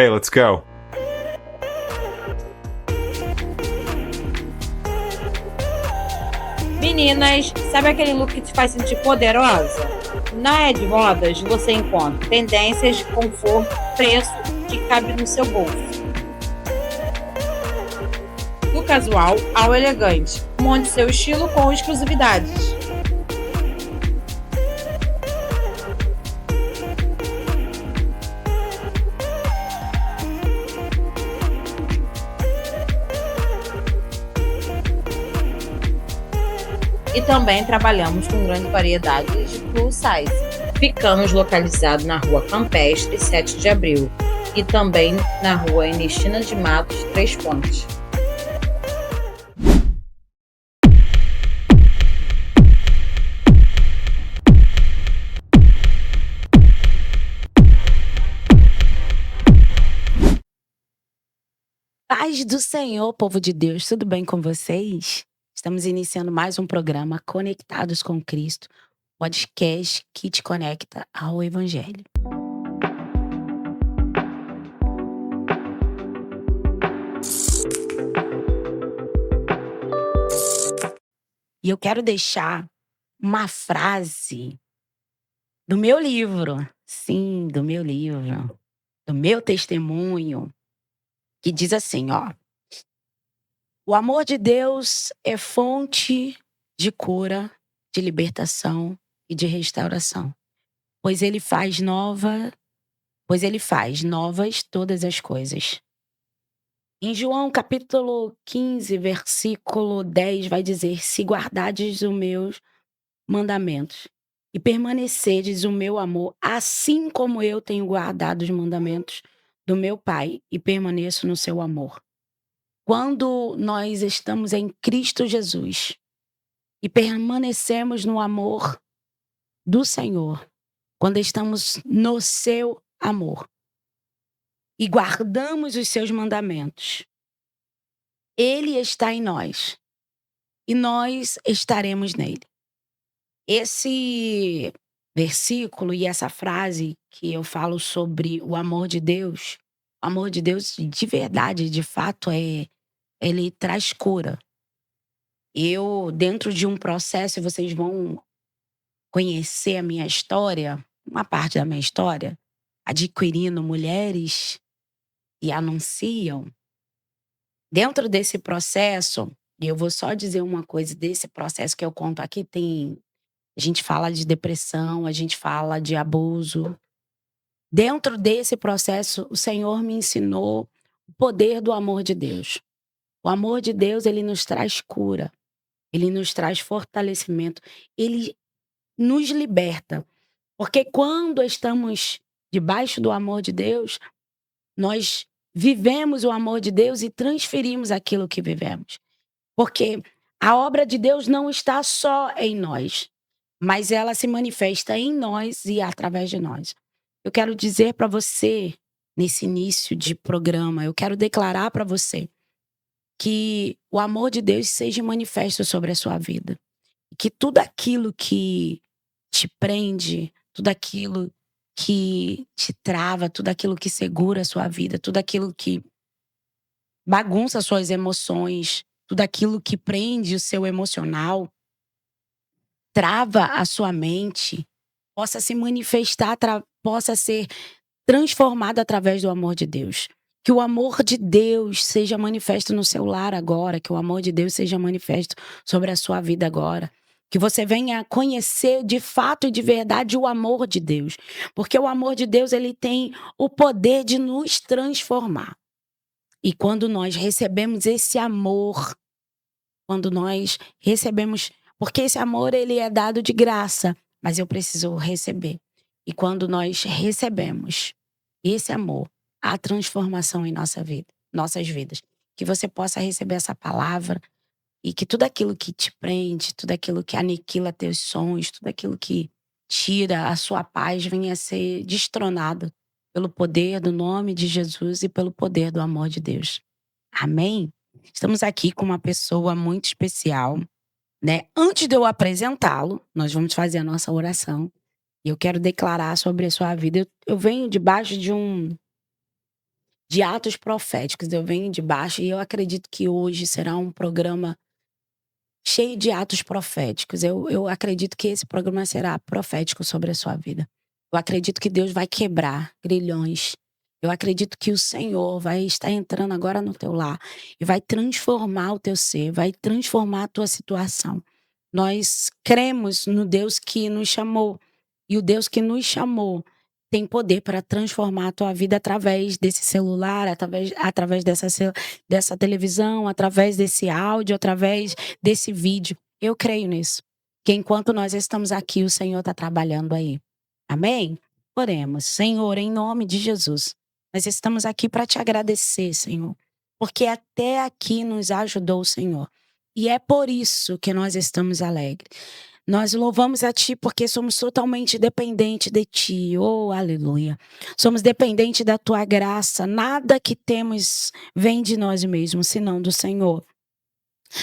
Okay, let's go. Meninas, sabe aquele look que te faz sentir poderosa? Na Ed Modas você encontra tendências, conforto, preço que cabe no seu bolso. Do casual ao elegante, monte seu estilo com exclusividades. E também trabalhamos com grande variedade de plus size. Ficamos localizados na Rua Campestre, 7 de Abril, e também na Rua Ernestina de Matos, 3 Pontes. Paz do Senhor, povo de Deus, tudo bem com vocês? Estamos iniciando mais um programa Conectados com Cristo, podcast que te conecta ao Evangelho. E eu quero deixar uma frase do meu livro, sim, do meu livro, do meu testemunho, que diz assim, ó: o amor de Deus é fonte de cura, de libertação e de restauração, pois ele faz novas todas as coisas. Em João capítulo 15, versículo 10 vai dizer: se guardardes os meus mandamentos e permanecerdes o meu amor, assim como eu tenho guardado os mandamentos do meu Pai e permaneço no seu amor. Quando nós estamos em Cristo Jesus e permanecemos no amor do Senhor, quando estamos no seu amor e guardamos os seus mandamentos, Ele está em nós e nós estaremos nele. Esse versículo e essa frase que eu falo sobre o amor de Deus de verdade, de fato, ele traz cura. Eu, dentro de um processo, vocês vão conhecer a minha história, uma parte da minha história, adquirindo mulheres e anunciam. Dentro desse processo, e eu vou só dizer uma coisa desse processo que eu conto aqui, a gente fala de depressão, a gente fala de abuso. Dentro desse processo, o Senhor me ensinou o poder do amor de Deus. O amor de Deus, ele nos traz cura, ele nos traz fortalecimento, ele nos liberta. Porque quando estamos debaixo do amor de Deus, nós vivemos o amor de Deus e transferimos aquilo que vivemos. Porque a obra de Deus não está só em nós, mas ela se manifesta em nós e através de nós. Eu quero dizer para você, nesse início de programa, eu quero declarar para você que o amor de Deus seja manifesto sobre a sua vida. Que tudo aquilo que te prende, tudo aquilo que te trava, tudo aquilo que segura a sua vida, tudo aquilo que bagunça suas emoções, tudo aquilo que prende o seu emocional, trava a sua mente, possa se manifestar, possa ser transformado através do amor de Deus. Que o amor de Deus seja manifesto no seu lar agora, que o amor de Deus seja manifesto sobre a sua vida agora. Que você venha conhecer de fato e de verdade o amor de Deus. Porque o amor de Deus, ele tem o poder de nos transformar. E quando nós recebemos esse amor, quando nós recebemos, porque esse amor ele é dado de graça, mas eu preciso receber. E quando nós recebemos esse amor, há transformação em nossas vidas. Que você possa receber essa palavra e que tudo aquilo que te prende, tudo aquilo que aniquila teus sonhos, tudo aquilo que tira a sua paz venha a ser destronado pelo poder do nome de Jesus e pelo poder do amor de Deus. Amém? Estamos aqui com uma pessoa muito especial, né? Antes de eu apresentá-lo, nós vamos fazer a nossa oração. E eu quero declarar sobre a sua vida. Eu venho debaixo de atos proféticos. Eu venho debaixo e eu acredito que hoje será um programa cheio de atos proféticos. Eu acredito que esse programa será profético sobre a sua vida. Eu acredito que Deus vai quebrar grilhões. Eu acredito que o Senhor vai estar entrando agora no teu lar e vai transformar o teu ser, vai transformar a tua situação. Nós cremos no Deus que nos chamou. E o Deus que nos chamou tem poder para transformar a tua vida através desse celular, através dessa televisão, através desse áudio, através desse vídeo. Eu creio nisso. Que enquanto nós estamos aqui, o Senhor está trabalhando aí. Amém? Oremos. Senhor, em nome de Jesus, nós estamos aqui para te agradecer, Senhor, porque até aqui nos ajudou o Senhor. E é por isso que nós estamos alegres. Nós louvamos a Ti porque somos totalmente dependentes de Ti. Oh, aleluia. Somos dependentes da Tua graça. Nada que temos vem de nós mesmos, senão do Senhor.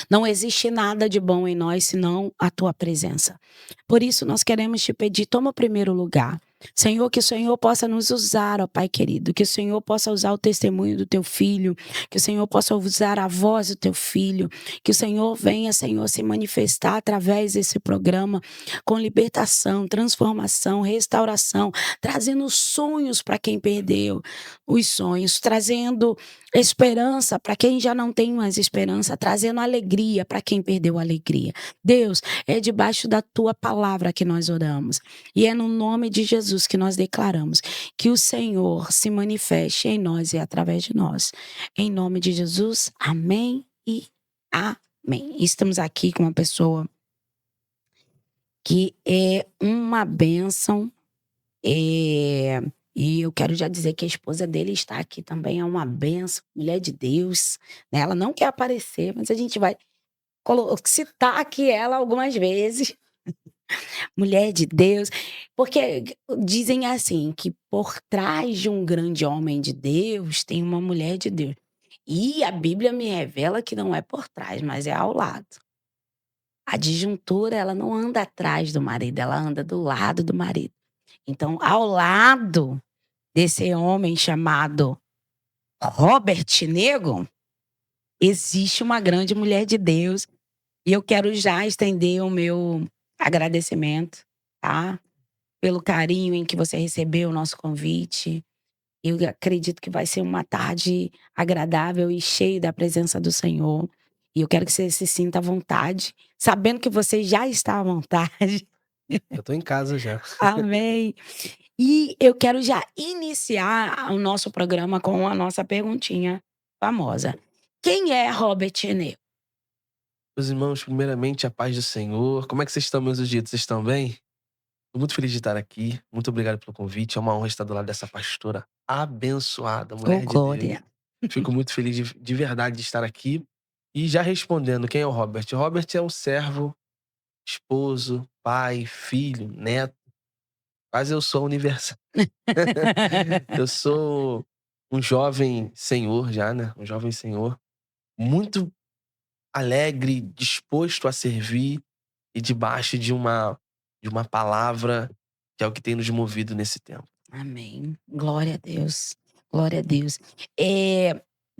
Não existe nada de bom em nós, senão a Tua presença. Por isso, nós queremos te pedir, toma o primeiro lugar. Senhor, que o Senhor possa nos usar, ó Pai querido, que o Senhor possa usar o testemunho do Teu Filho, que o Senhor possa usar a voz do Teu Filho, que o Senhor venha, Senhor, se manifestar através desse programa com libertação, transformação, restauração, trazendo sonhos para quem perdeu os sonhos, trazendo esperança para quem já não tem mais esperança, trazendo alegria para quem perdeu a alegria. Deus, é debaixo da Tua palavra que nós oramos. E é no nome de Jesus que nós declaramos que o Senhor se manifeste em nós e através de nós. Em nome de Jesus, amém e amém. Estamos aqui com uma pessoa que é uma bênção. E eu quero já dizer que a esposa dele está aqui também, é uma bênção, mulher de Deus, né? Ela não quer aparecer, mas a gente vai citar aqui ela algumas vezes. Mulher de Deus, porque dizem assim, que por trás de um grande homem de Deus tem uma mulher de Deus. E a Bíblia me revela que não é por trás, mas é ao lado. A disjuntura, ela não anda atrás do marido, ela anda do lado do marido. Então, ao lado desse homem chamado Robert Nego, existe uma grande mulher de Deus. E eu quero já estender o meu agradecimento, tá? Pelo carinho em que você recebeu o nosso convite. Eu acredito que vai ser uma tarde agradável e cheia da presença do Senhor. E eu quero que você se sinta à vontade, sabendo que você já está à vontade. Eu tô em casa já. Amém. E eu quero já iniciar o nosso programa com a nossa perguntinha famosa. Quem é Robert Nego? Meus irmãos, primeiramente, a paz do Senhor. Como é que vocês estão, meus ungidos? Vocês estão bem? Tô muito feliz de estar aqui. Muito obrigado pelo convite. É uma honra estar do lado dessa pastora abençoada, mulher de Deus. Glória. Fico muito feliz de verdade de estar aqui. E já respondendo, quem é o Robert? O Robert é um servo, esposo, pai, filho, neto. Quase eu sou universal. Eu sou um jovem senhor já, né? Um jovem senhor. Muito alegre, disposto a servir e debaixo de uma de uma palavra que é o que tem nos movido nesse tempo. Amém. Glória a Deus. Glória a Deus.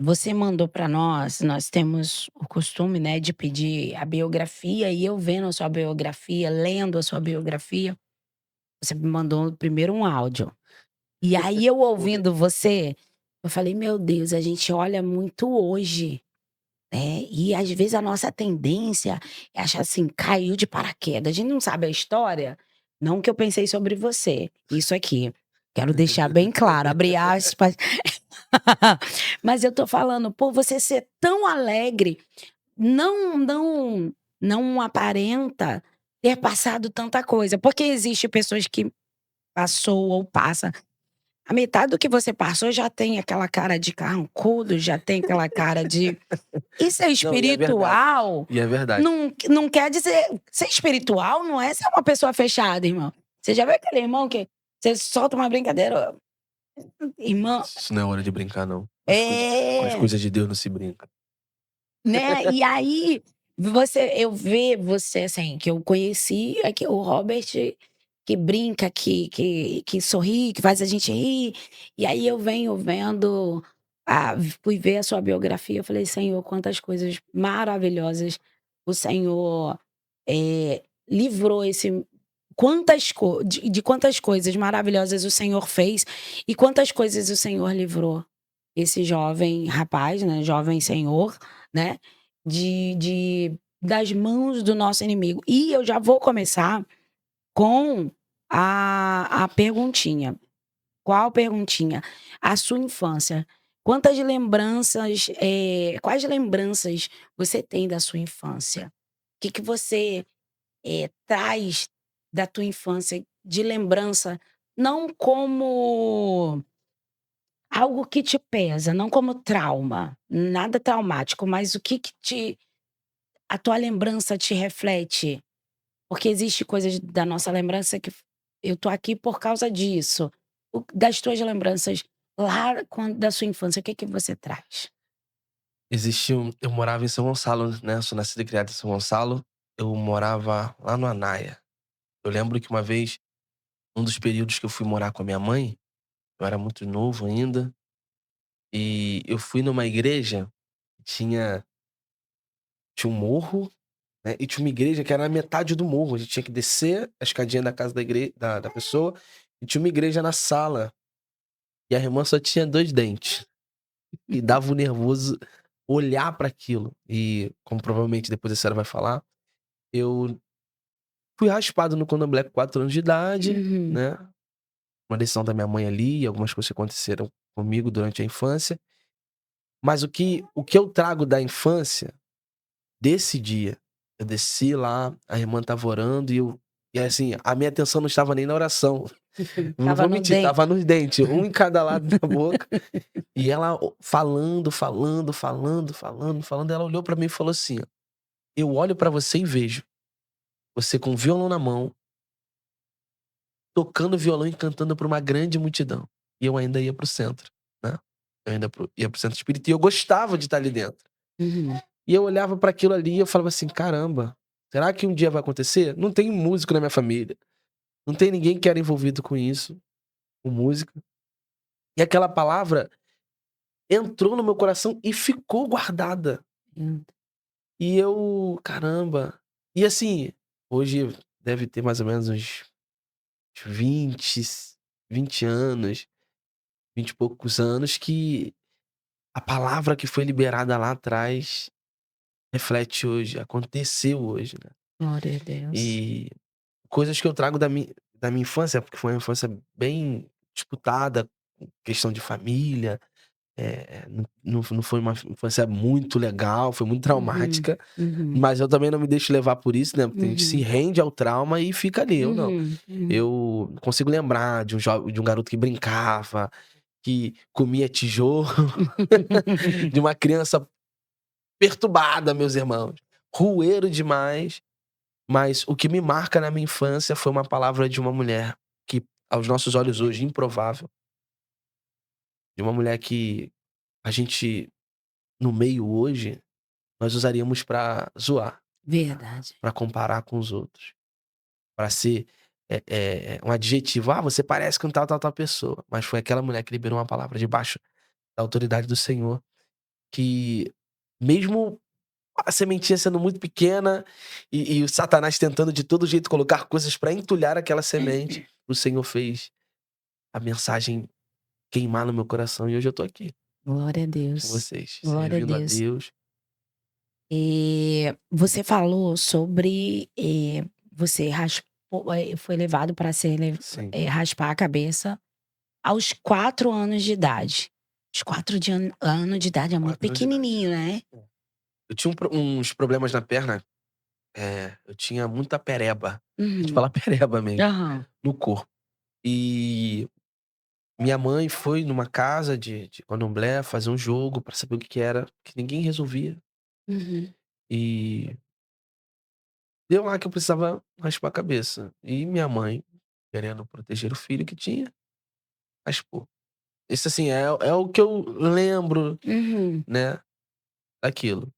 Você mandou para nós temos o costume, né, de pedir a biografia, e eu vendo a sua biografia, lendo a sua biografia, você me mandou primeiro um áudio. E aí eu ouvindo você, eu falei: "Meu Deus, a gente olha muito hoje", né, e às vezes a nossa tendência é achar assim, caiu de paraquedas, a gente não sabe a história, não que eu pensei sobre você, isso aqui, quero deixar bem claro, abre aspas. Mas eu tô falando, por você ser tão alegre, não aparenta ter passado tanta coisa, porque existe pessoas que passou ou passa a metade do que você passou já tem aquela cara de carrancudo, já tem aquela cara de isso é Não, e é verdade. espiritual, E é verdade. não quer dizer ser espiritual não é ser uma pessoa fechada, irmão. Você já viu aquele irmão que você solta uma brincadeira, irmão, Isso não é hora de brincar, não. Com as é, coisas de Deus não se brinca. né? E aí eu ver você assim, que eu conheci aqui o Robert que brinca, que sorri, que faz a gente rir. E aí eu venho vendo, fui ver a sua biografia, eu falei, Senhor, quantas coisas maravilhosas o Senhor livrou esse. De quantas coisas maravilhosas o Senhor fez e quantas coisas o Senhor livrou esse jovem rapaz, né? Jovem senhor, né? Das mãos do nosso inimigo. E eu já vou começar com a perguntinha. Qual perguntinha? A sua infância. Quais lembranças você tem da sua infância? O que você traz da tua infância de lembrança, não como algo que te pesa, não como trauma, nada traumático, mas o que a tua lembrança te reflete? Porque existe coisas da nossa lembrança que eu tô aqui por causa disso. Das tuas lembranças lá da sua infância, o que você traz? Eu morava em São Gonçalo, né? Eu sou nascido e criado em São Gonçalo. Eu morava lá no Anaia. Eu lembro que uma vez, um dos períodos que eu fui morar com a minha mãe, eu era muito novo ainda, e eu fui numa igreja, tinha, tinha um morro, né? E tinha uma igreja que era na metade do morro. A gente tinha que descer a escadinha da casa da pessoa, e tinha uma igreja na sala. E a irmã só tinha 2 dentes. E dava um nervoso olhar pra aquilo. E, como provavelmente depois a senhora vai falar, eu fui raspado no candomblé com 4 anos de idade, Uhum. né? Uma decisão da minha mãe ali, algumas coisas que aconteceram comigo durante a infância. Mas o que eu trago da infância, desse dia, eu desci lá, a irmã estava orando e assim, a minha atenção não estava nem na oração. Não Tava vou no mentir, dente. estava nos dentes, um em cada lado da boca. E ela falando, ela olhou pra mim e falou assim: ó, eu olho pra você e vejo você com o violão na mão, tocando violão e cantando pra uma grande multidão. E eu ainda ia pro centro, né? Eu ainda ia pro centro espírita e eu gostava de estar ali dentro. Uhum. E eu olhava pra aquilo ali e eu falava assim: caramba, será que um dia vai acontecer? Não tem músico na minha família. Não tem ninguém que era envolvido com isso, com música. E aquela palavra entrou no meu coração e ficou guardada. Hum. E eu, caramba. E assim, hoje deve ter mais ou menos uns 20, 20 anos, 20 e poucos anos, que a palavra que foi liberada lá atrás reflete hoje, aconteceu hoje, né? Glória a Deus. E coisas que eu trago da minha infância, porque foi uma infância bem disputada, questão de família, não foi uma infância muito legal, foi muito Uhum. traumática. Uhum. Mas eu também não me deixo levar por isso, né, porque a gente se Uhum. rende ao trauma e fica ali, eu não. Uhum. Uhum. Eu consigo lembrar de um garoto que brincava, que comia tijolo, de uma criança perturbada, meus irmãos, rueiro demais, mas o que me marca na minha infância foi uma palavra de uma mulher que, aos nossos olhos hoje, improvável, de uma mulher que a gente, no meio hoje, nós usaríamos pra zoar, Verdade. pra comparar com os outros, pra ser um adjetivo. Ah, você parece com tal, tal, tal pessoa. Mas foi aquela mulher que liberou uma palavra debaixo da autoridade do Senhor, que mesmo a sementinha sendo muito pequena e o Satanás tentando de todo jeito colocar coisas para entulhar aquela semente, o Senhor fez a mensagem queimar no meu coração e hoje eu tô aqui Glória a com Deus. vocês, Glória a servindo a Deus. Deus. Você falou sobre você foi levado para Sim. raspar a cabeça aos 4 anos de idade. Os 4 anos de idade é muito 4 anos de idade. pequenininho, né? Eu tinha uns problemas na perna, eu tinha muita pereba, a gente Uhum. fala pereba mesmo, Aham. no corpo. E minha mãe foi numa casa de candomblé fazer um jogo pra saber o que que era, que ninguém resolvia. Uhum. E deu lá que eu precisava raspar a cabeça. E minha mãe, querendo proteger o filho que tinha, raspou. Isso assim, é o que eu lembro, Uhum. né, daquilo.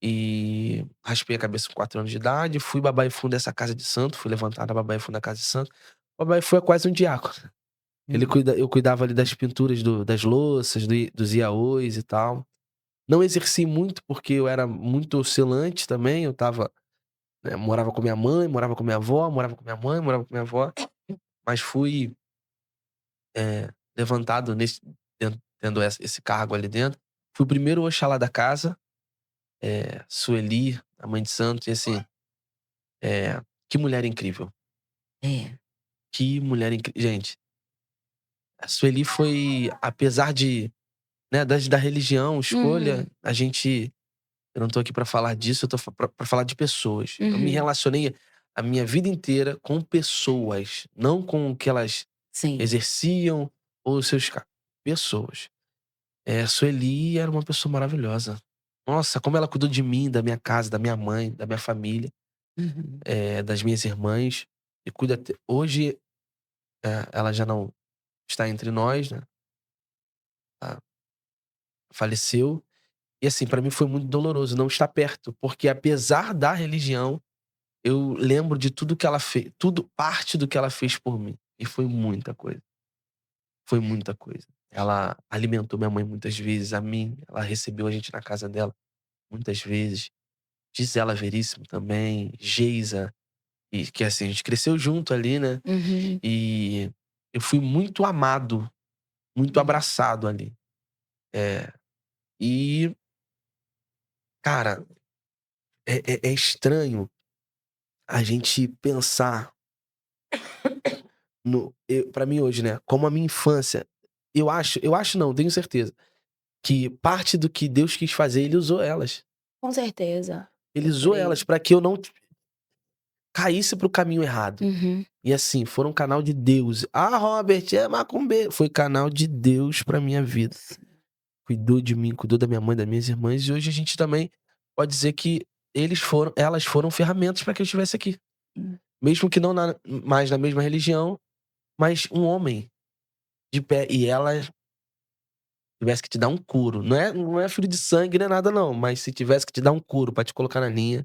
E raspei a cabeça com 4 anos de idade, fui babaifu dessa casa de santo, fui levantado a babaifu da casa de santo. O babaifu é quase um diácono. Eu cuidava ali das pinturas das louças, dos iaôs e tal. Não exerci muito, porque eu era muito oscilante também, eu estava, né, morava com minha mãe, morava com minha avó, morava com minha mãe, morava com minha avó, mas fui, levantado tendo esse cargo ali dentro. Fui o primeiro Oxalá da casa, Sueli, a mãe de santo, e assim, que mulher incrível, É. que mulher incrível. Gente, a Sueli foi, apesar de, né, da religião, escolha, Uhum. eu não tô aqui pra falar disso, eu tô pra falar de pessoas. Eu me Uhum. relacionei a minha vida inteira com pessoas, não com o que elas Sim. exerciam ou os seus pessoas. Sueli era uma pessoa maravilhosa. Nossa, como ela cuidou de mim, da minha casa, da minha mãe, da minha família, Uhum. das minhas irmãs. E cuida até hoje, ela já não está entre nós, né, ela faleceu. E assim, pra mim foi muito doloroso não estar perto, porque apesar da religião, eu lembro de tudo que ela fez, tudo parte do que ela fez por mim. E foi muita coisa, foi muita coisa. Ela alimentou minha mãe muitas vezes, a mim, ela recebeu a gente na casa dela muitas vezes. Gisela Veríssimo também, Geisa, e que assim, a gente cresceu junto ali, né, Uhum. e eu fui muito amado, muito abraçado ali. E, cara, é estranho a gente pensar pra mim hoje, né, como a minha infância, eu acho não, tenho certeza, que parte do que Deus quis fazer, ele usou elas. Com certeza. Ele Eu usou creio. elas pra que eu não caísse para o caminho errado. Uhum. E assim, foram um canal de Deus. "Ah, Robert é macumbeiro", foi canal de Deus pra minha vida. Cuidou de mim, cuidou da minha mãe, das minhas irmãs, e hoje a gente também pode dizer que elas foram ferramentas pra que eu estivesse aqui. Hum. Mesmo que não mais na mesma religião, mas um homem de pé, e ela tivesse que te dar um couro. Não é filho de sangue, não é nada não, mas se tivesse que te dar um couro pra te colocar na linha,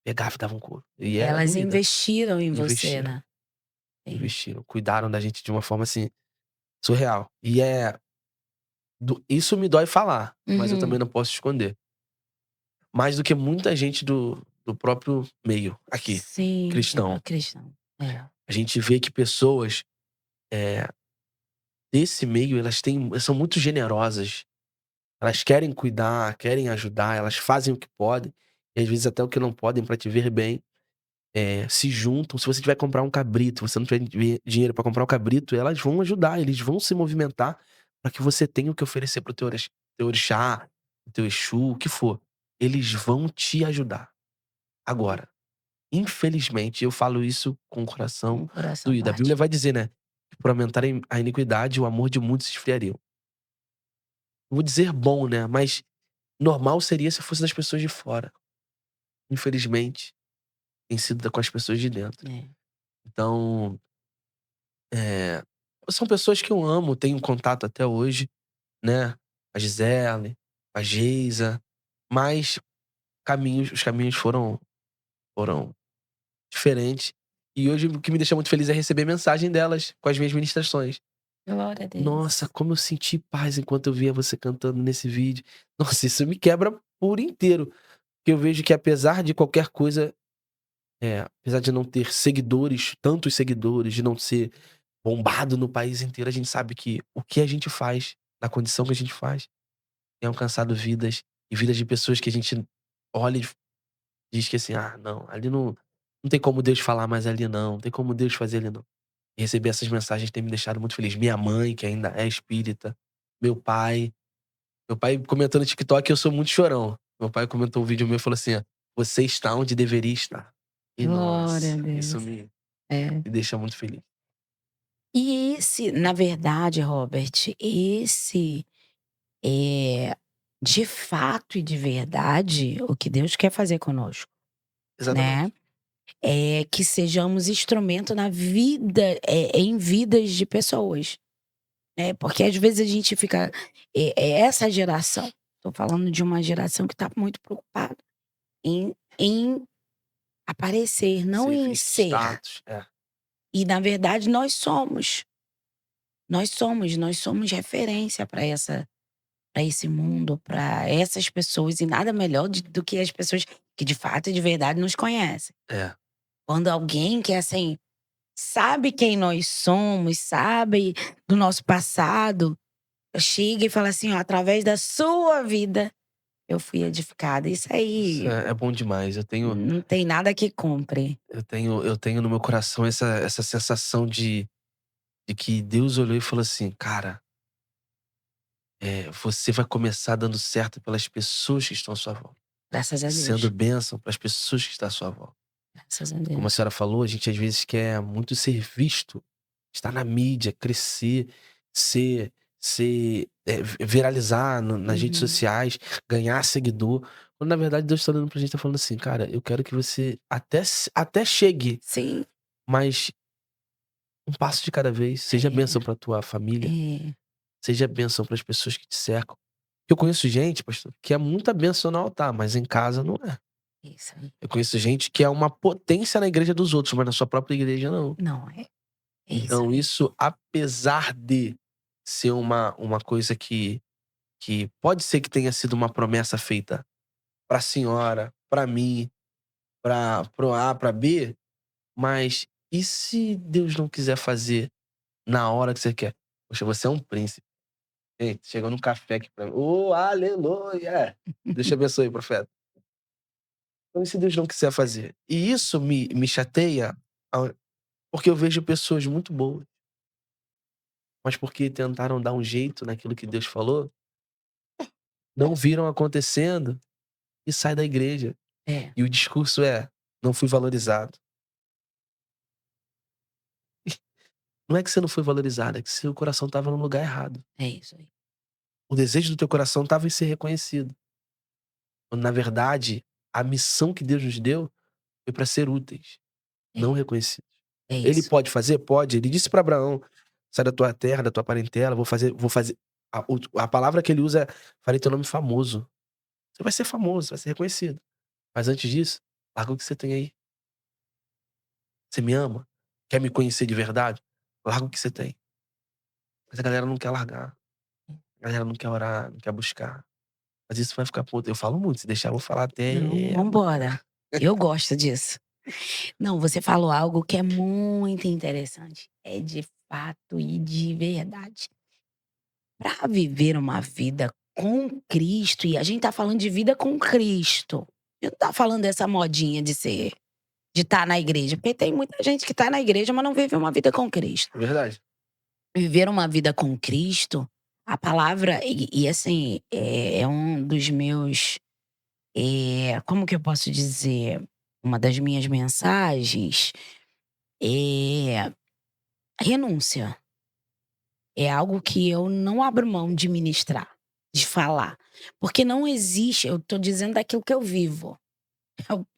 pegava e dava um couro. E era Elas doída. investiram em você, Investiram, né? Sim. investiram. Cuidaram da gente de uma forma, assim, surreal. E isso me dói falar, mas eu também Uhum. não posso esconder. Mais do que muita gente do próprio meio aqui, Sim, cristão. cristão. É. A gente vê que pessoas, desse meio, elas são muito generosas. Elas querem cuidar, querem ajudar, elas fazem o que podem, e às vezes até o que não podem pra te ver bem. Se juntam. Se você tiver que comprar um cabrito, você não tiver dinheiro pra comprar o cabrito, elas vão ajudar, eles vão se movimentar pra que você tenha o que oferecer para o teu orixá, o teu exu, o que for. Eles vão te ajudar. Agora, infelizmente, eu falo isso com o coração Um coração doído. A Bíblia parte. vai dizer, né, que por aumentar a iniquidade, o amor de muitos se esfriaria. Vou dizer bom, né, mas normal seria se fosse das pessoas de fora. Infelizmente, tem sido com as pessoas de dentro. É. Então, Eh, são pessoas que eu amo, tenho contato até hoje, né, a Gisele, a Geisa, mas os caminhos foram diferentes. E hoje o que me deixa muito feliz é receber mensagem delas com as minhas ministrações. Glória a Deus. Nossa, como eu senti paz enquanto eu via você cantando nesse vídeo. Nossa, isso me quebra por inteiro. Porque eu vejo que apesar de qualquer coisa, apesar de não ter seguidores, tantos seguidores, de não ser bombado no país inteiro, a gente sabe que o que a gente faz, na condição que a gente faz, tem alcançado vidas e vidas de pessoas que a gente olha e diz que assim, ah, não, ali não tem como Deus falar mais ali não tem como Deus fazer ali não. E receber essas mensagens tem me deixado muito feliz. Minha mãe, que ainda é espírita, meu pai. Meu pai comentou no TikTok que eu sou muito chorão. Meu pai comentou um vídeo meu e falou assim: ó, você está onde deveria estar. E Glória a nossa, isso Deus. me É. deixa muito feliz. E esse, na verdade, Robert, esse é de fato e de verdade o que Deus quer fazer conosco, né? Exatamente. É que sejamos instrumento na vida, em vidas de pessoas, né? Porque às vezes a gente fica, essa geração, tô falando de uma geração que tá muito preocupada em aparecer, não Ser em visto, ser. status. E na verdade nós somos. Nós somos referência para esse mundo, para essas pessoas, e nada melhor do que as pessoas que de fato e de verdade nos conhecem. É. Quando alguém que assim sabe quem nós somos, sabe do nosso passado, chega e fala assim, ó, através da sua vida eu fui edificada. Isso Isso aí é bom demais. não tem nada que compre. Eu tenho no meu coração essa sensação de que Deus olhou e falou assim: cara, você vai começar dando certo pelas pessoas que estão à sua volta. Graças a Sendo Deus. bênção para as pessoas que estão à sua volta. Graças a Como a Deus. senhora falou, a gente às vezes quer muito ser visto, estar na mídia, crescer, viralizar nas redes Uhum. sociais, ganhar seguidor. Quando na verdade Deus está olhando pra gente e tá falando assim, cara, eu quero que você até chegue, Sim. mas um passo de cada vez. Seja bênção É, pra tua família, é. seja bênção para as pessoas que te cercam. Eu conheço gente, pastor, que é muita bênção no altar, mas em casa não é. Isso aí. Eu conheço gente que é uma potência na igreja dos outros, mas na sua própria igreja não. Não, é isso Então aí. isso, apesar de ser uma coisa que pode ser que tenha sido uma promessa feita pra senhora, pra mim, pro A, pra B, mas e se Deus não quiser fazer na hora que você quer? Poxa, você é um príncipe. Gente, chegou num café aqui pra mim. Ô, aleluia! Deus te abençoe, profeta. Então e se Deus não quiser fazer? E isso me chateia, porque eu vejo pessoas muito boas, mas porque tentaram dar um jeito naquilo que Deus falou, não viram acontecendo e sai da igreja. É, E o discurso é: "Não fui valorizado". Não é que você não foi valorizado, é que seu coração estava no lugar errado. é isso aí. O desejo do teu coração estava em ser reconhecido. Quando na verdade, a missão que Deus nos deu foi para ser úteis, não É, reconhecidos. é Ele isso. pode fazer? Pode. Ele disse para Abraão: "Sai da tua terra, da tua parentela, vou fazer". A palavra que ele usa é: "Farei teu nome famoso". Você vai ser famoso, vai ser reconhecido. Mas antes disso, larga o que você tem aí. Você me ama? Quer me conhecer de verdade? Larga o que você tem. Mas a galera não quer largar. A galera não quer orar, não quer buscar. Mas isso vai ficar por eu falo muito, se deixar eu vou falar Não, até amanhã. vambora. Eu gosto disso. Não, você falou algo que é muito interessante. É de fato e de verdade. Para viver uma vida com Cristo, e a gente tá falando de vida com Cristo. A gente não tá falando dessa modinha de estar na igreja, porque tem muita gente que tá na igreja, mas não vive uma vida com Cristo. É verdade. Viver uma vida com Cristo, a palavra, e assim, é um dos meus, como que eu posso dizer? Uma das minhas mensagens é renúncia. É algo que eu não abro mão de ministrar, de falar. Porque não existe, eu tô dizendo daquilo que eu vivo.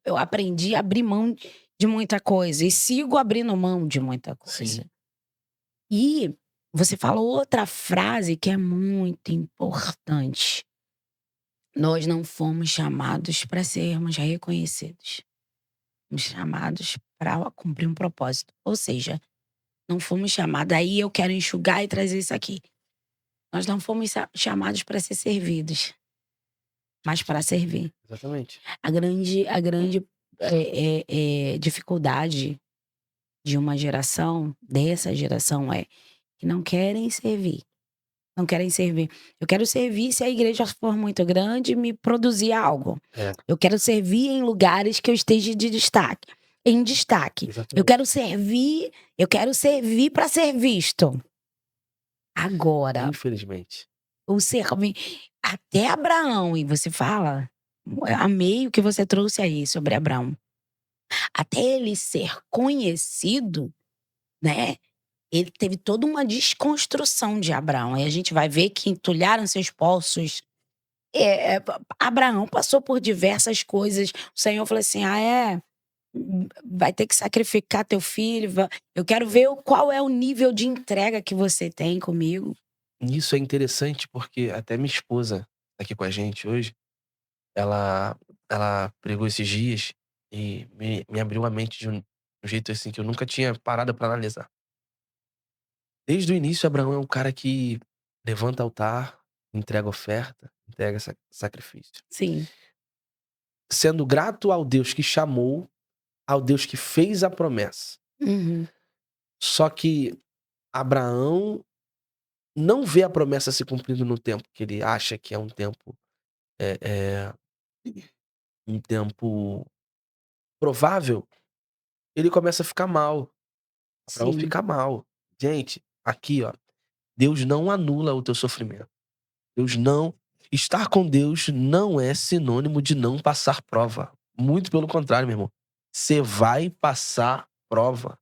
Eu aprendi a abrir mão de muita coisa e sigo abrindo mão de muita coisa. Sim. E você falou outra frase que é muito importante. Nós não fomos chamados para sermos reconhecidos. Fomos chamados para cumprir um propósito. Ou seja, não fomos chamados, aí eu quero enxugar e trazer isso aqui. Nós não fomos chamados para ser servidos, mas para servir. Exatamente. A grande dificuldade de uma geração, dessa geração, é que não querem servir. Não querem servir. Eu quero servir se a igreja for muito grande e me produzir algo. É, Eu quero servir em lugares que eu esteja de destaque, em destaque. Eu exatamente. quero servir para ser visto. Agora, Infelizmente. o servir até Abraão, e você fala, amei o que você trouxe aí sobre Abraão. Até ele ser conhecido, né? Ele teve toda uma desconstrução de Abraão. Aí a gente vai ver que entulharam seus poços. Abraão passou por diversas coisas. O Senhor falou assim: vai ter que sacrificar teu filho. Eu quero ver qual é o nível de entrega que você tem comigo. Isso é interessante porque até minha esposa tá aqui com a gente hoje, ela pregou esses dias e me abriu a mente de um jeito assim que eu nunca tinha parado para analisar. Desde o início, Abraão é um cara que levanta altar, entrega oferta, entrega sacrifício. Sim. Sendo grato ao Deus que chamou, ao Deus que fez a promessa. Uhum. Só que Abraão não vê a promessa se cumprindo no tempo que ele acha que é um tempo, é, é, um tempo provável. Ele começa a ficar mal. Abraão Sim. fica mal. Gente, aqui, ó, Deus não anula o teu sofrimento. Deus não. Estar com Deus não é sinônimo de não passar prova. Muito pelo contrário, meu irmão. Você vai passar prova.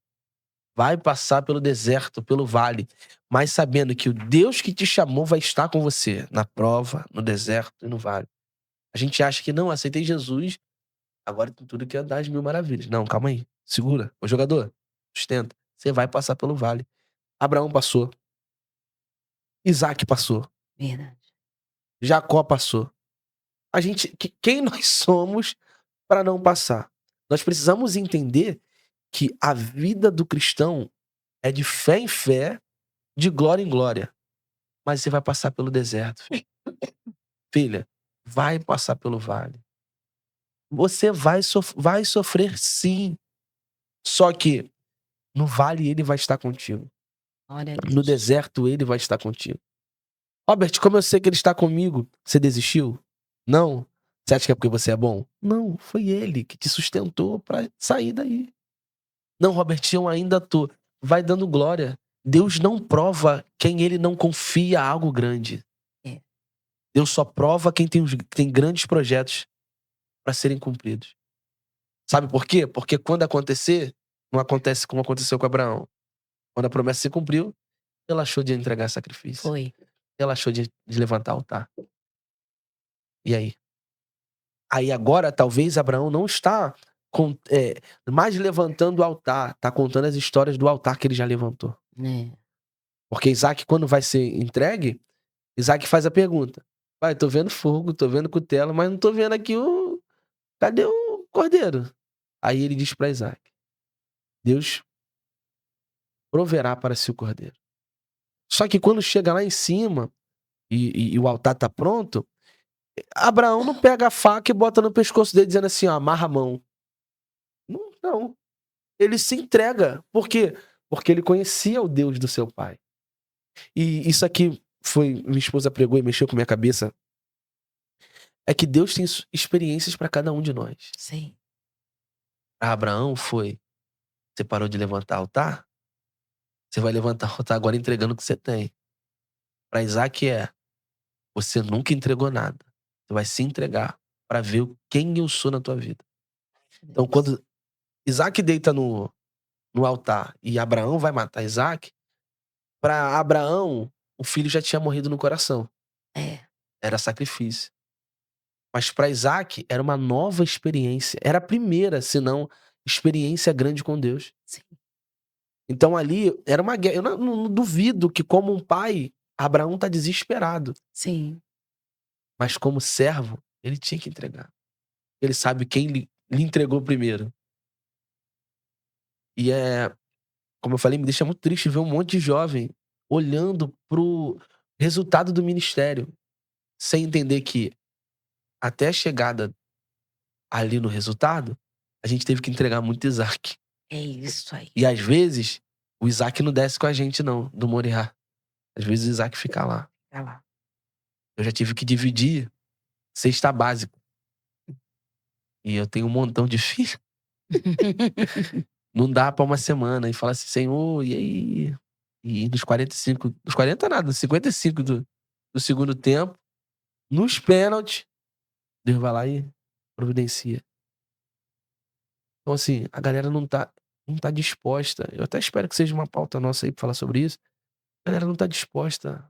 Vai passar pelo deserto, pelo vale. Mas sabendo que o Deus que te chamou vai estar com você na prova, no deserto e no vale. A gente acha que não, aceitei Jesus, agora tem tudo que é das mil maravilhas. Não, calma aí. Segura. Ô jogador, sustenta. Você vai passar pelo vale. Abraão passou. Isaac passou. Verdade. Jacó passou. Quem nós somos para não passar? Nós precisamos entender que a vida do cristão é de fé em fé, de glória em glória. Mas você vai passar pelo deserto, filha. Vai passar pelo vale. Você vai sofrer sim. Só que no vale ele vai estar contigo. Glória a No Deus. deserto ele vai estar contigo. Robert, como eu sei que ele está comigo? Você desistiu? Não. Você acha que é porque você é bom? Não, foi ele que te sustentou para sair daí. Não, Robert, eu ainda tô. Vai dando glória. Deus não prova quem ele não confia algo grande. É. Deus só prova quem tem grandes projetos para serem cumpridos. Sabe por quê? Porque quando acontecer, não acontece como aconteceu com Abraão. Quando a promessa se cumpriu, relaxou de entregar sacrifício. Foi. Relaxou de levantar altar. E aí? Aí agora, talvez, Abraão não está mais levantando o altar. Está contando as histórias do altar que ele já levantou. É. Porque Isaac, quando vai ser entregue, Isaac faz a pergunta. Pai, tô vendo fogo, tô vendo cutelo, mas não tô vendo aqui o... Cadê o cordeiro? Aí ele diz para Isaac. Deus proverá para si o cordeiro. Só que quando chega lá em cima e o altar tá pronto, Abraão não pega a faca e bota no pescoço dele dizendo assim, ó, amarra a mão. Não, não. Ele se entrega. Por quê? Porque ele conhecia o Deus do seu pai. E isso aqui minha esposa pregou e mexeu com minha cabeça. É que Deus tem experiências para cada um de nós. Sim. Pra Abraão foi, você parou de levantar altar? Você vai levantar altar agora entregando o que você tem. Para Isaac você nunca entregou nada. Você vai se entregar para ver quem eu sou na tua vida. Então quando Isaac deita no altar e Abraão vai matar Isaac, para Abraão o filho já tinha morrido no coração. É. Era sacrifício. Mas para Isaac era uma nova experiência. Era a primeira, se não experiência grande com Deus. Sim. Então ali era uma guerra. Eu não duvido que, como um pai, Abraão tá desesperado. Sim. Mas como servo, ele tinha que entregar. Ele sabe quem lhe entregou primeiro. E como eu falei, me deixa muito triste ver um monte de jovem olhando pro resultado do ministério, sem entender que até a chegada ali no resultado, a gente teve que entregar muito Isaac. É isso aí. E às vezes, o Isaac não desce com a gente, não, do Moriá. Às vezes o Isaac fica lá. Vai lá. Eu já tive que dividir cesta básica. E eu tenho um montão de filhos. Não dá pra uma semana. E fala assim, Senhor, e aí? E nos 45, nos 40 nada, nos 55 do segundo tempo, nos pênaltis, Deus vai lá e providencia. Então, assim, a galera não tá disposta. Eu até espero que seja uma pauta nossa aí pra falar sobre isso. A galera não tá disposta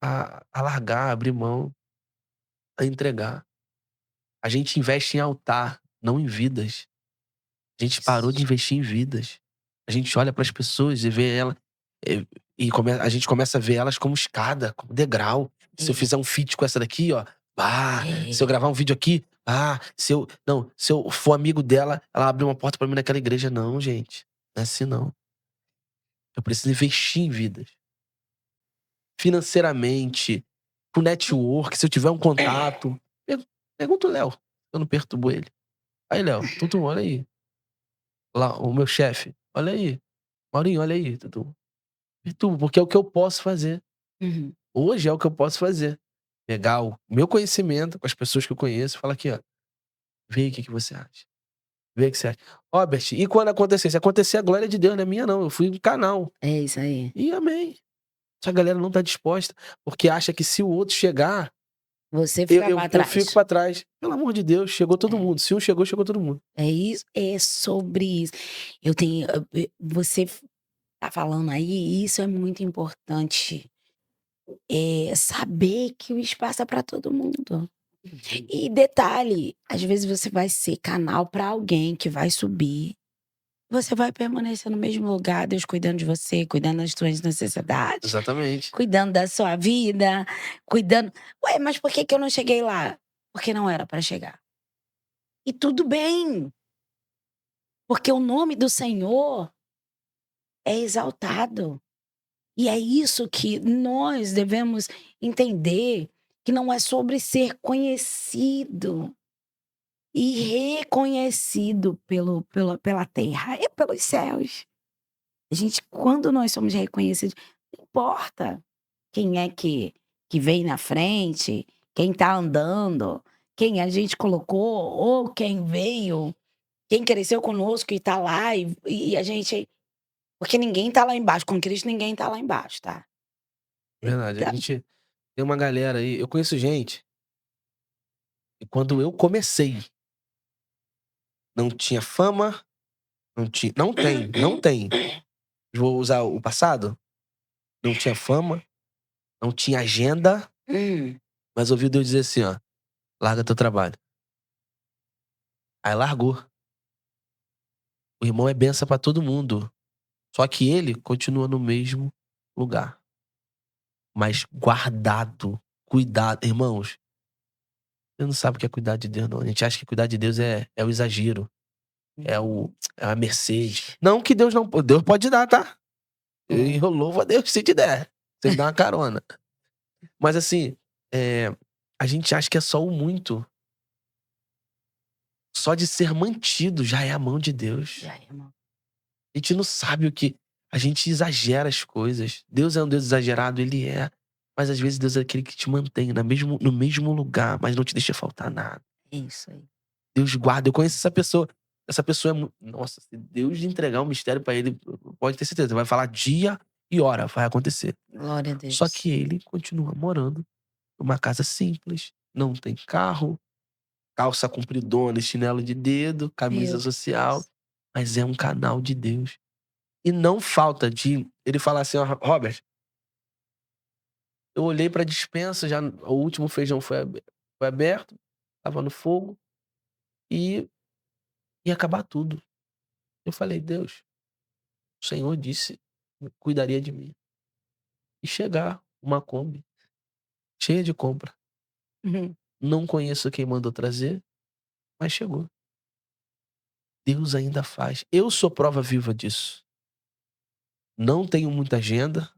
a largar, a abrir mão, a entregar. A gente investe em altar, não em vidas. A gente parou de investir em vidas. A gente olha pras pessoas e vê ela. A gente começa a ver elas como escada, como degrau. Se eu fizer um feat com essa daqui, ó. Se eu gravar um vídeo aqui, se eu for amigo dela, ela abre uma porta pra mim naquela igreja. Não, gente. Não é assim, não. Eu preciso investir em vidas. Financeiramente, com network, se eu tiver um contato. Pergunta o Léo. Eu não perturbo ele. Aí, Léo, Tutu, olha aí. Lá, o meu chefe, olha aí. Maurinho, olha aí, Tutu. Perturbo, porque é o que eu posso fazer. Uhum. Hoje é o que eu posso fazer. Pegar o meu conhecimento com as pessoas que eu conheço e falar aqui, ó. Vê aí o que você acha. Vê o que você acha. Robert, e quando acontecer? Se acontecer, a glória de Deus não é minha, não. Eu fui um canal. É isso aí. E amém. Só a galera não tá disposta. Porque acha que se o outro chegar, Você fica pra eu trás. fico pra trás. Pelo amor de Deus, chegou todo mundo. Se um chegou, chegou todo mundo. É isso, é sobre isso. Você tá falando aí, e isso é muito importante. Saber que o espaço é para todo mundo. E detalhe, às vezes você vai ser canal para alguém que vai subir. Você vai permanecer no mesmo lugar, Deus cuidando de você, cuidando das suas necessidades, Exatamente. cuidando da sua vida, cuidando. Ué, mas por que eu não cheguei lá? Porque não era para chegar. E tudo bem. Porque o nome do Senhor é exaltado. E é isso que nós devemos entender, que não é sobre ser conhecido e reconhecido pela terra e pelos céus. Quando nós somos reconhecidos, não importa quem é que vem na frente, quem tá andando, quem a gente colocou ou quem veio, quem cresceu conosco e tá lá e a gente... Porque ninguém tá lá embaixo. Com Cristo, ninguém tá lá embaixo, tá? Verdade. Tá. A gente tem uma galera aí. Eu conheço gente. E quando eu comecei, não tinha fama. Não tem. Vou usar o passado. Não tinha fama. Não tinha agenda. Mas ouviu Deus dizer assim, ó. Larga teu trabalho. Aí largou. O irmão é benção pra todo mundo. Só que ele continua no mesmo lugar. Mas guardado. Cuidado. Irmãos, você não sabe o que é cuidar de Deus, não. A gente acha que cuidar de Deus é o exagero. É a Mercedes. Não que Deus não... Deus pode dar, tá? Eu louvo a Deus se te der. Você me dá uma carona. Mas assim, a gente acha que é só o muito. Só de ser mantido já é a mão de Deus. Já, irmão. A gente não sabe o que... A gente exagera as coisas. Deus é um Deus exagerado, Ele é. Mas às vezes Deus é aquele que te mantém no mesmo lugar, mas não te deixa faltar nada. É isso aí. Deus guarda. Eu conheço essa pessoa. Essa pessoa é muito... Nossa, se Deus entregar um mistério pra ele, pode ter certeza. Vai falar dia e hora, vai acontecer. Glória a Deus. Só que ele continua morando numa casa simples, não tem carro, calça compridona, chinelo de dedo, camisa Meu social, Deus. mas é um canal de Deus. E não falta de ele falar assim, ó, Robert, eu olhei pra despensa, já o último feijão foi aberto, tava no fogo e ia acabar tudo. Eu falei, Deus, o Senhor disse, cuidaria de mim. E chegar uma Kombi cheia de compra. Não conheço quem mandou trazer, mas chegou. Deus ainda faz. Eu sou prova viva disso. Não tenho muita agenda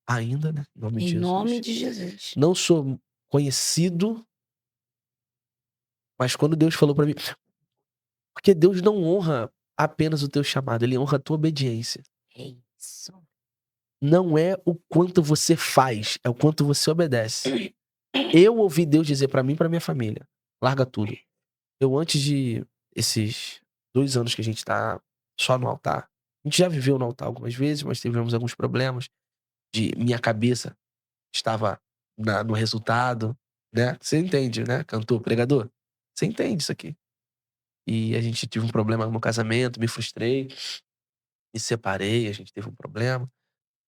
ainda, né? Em nome de Em Jesus. nome de Jesus. Não sou conhecido, mas quando Deus falou pra mim... Porque Deus não honra apenas o teu chamado, ele honra a tua obediência. É isso. Não é o quanto você faz, é o quanto você obedece. Eu ouvi Deus dizer pra mim e pra minha família: larga tudo. Eu, antes de esses 2 anos que a gente tá só no altar, a gente já viveu no altar algumas vezes, mas tivemos alguns problemas de minha cabeça estava no resultado, né? Você entende, né? Cantor, pregador. Você entende isso aqui. E a gente teve um problema no casamento, me frustrei, me separei, a gente teve um problema.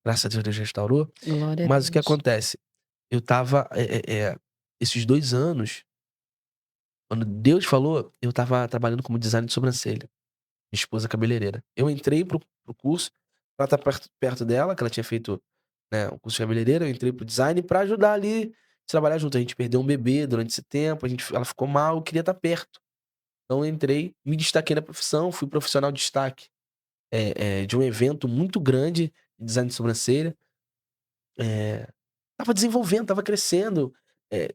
Graças a Deus restaurou. Glória a Mas o que Deus. acontece? Eu tava, esses 2 anos, quando Deus falou, eu tava trabalhando como designer de sobrancelha. Minha esposa é cabeleireira. Eu entrei pro curso pra estar perto dela, que ela tinha feito, né, um curso de cabeleireira. Eu entrei pro design pra ajudar ali, trabalhar junto. A gente perdeu um bebê durante esse tempo, ela ficou mal, eu queria estar perto. Então eu entrei, me destaquei na profissão, fui profissional de destaque de um evento muito grande de design de sobrancelha. Tava desenvolvendo, tava crescendo.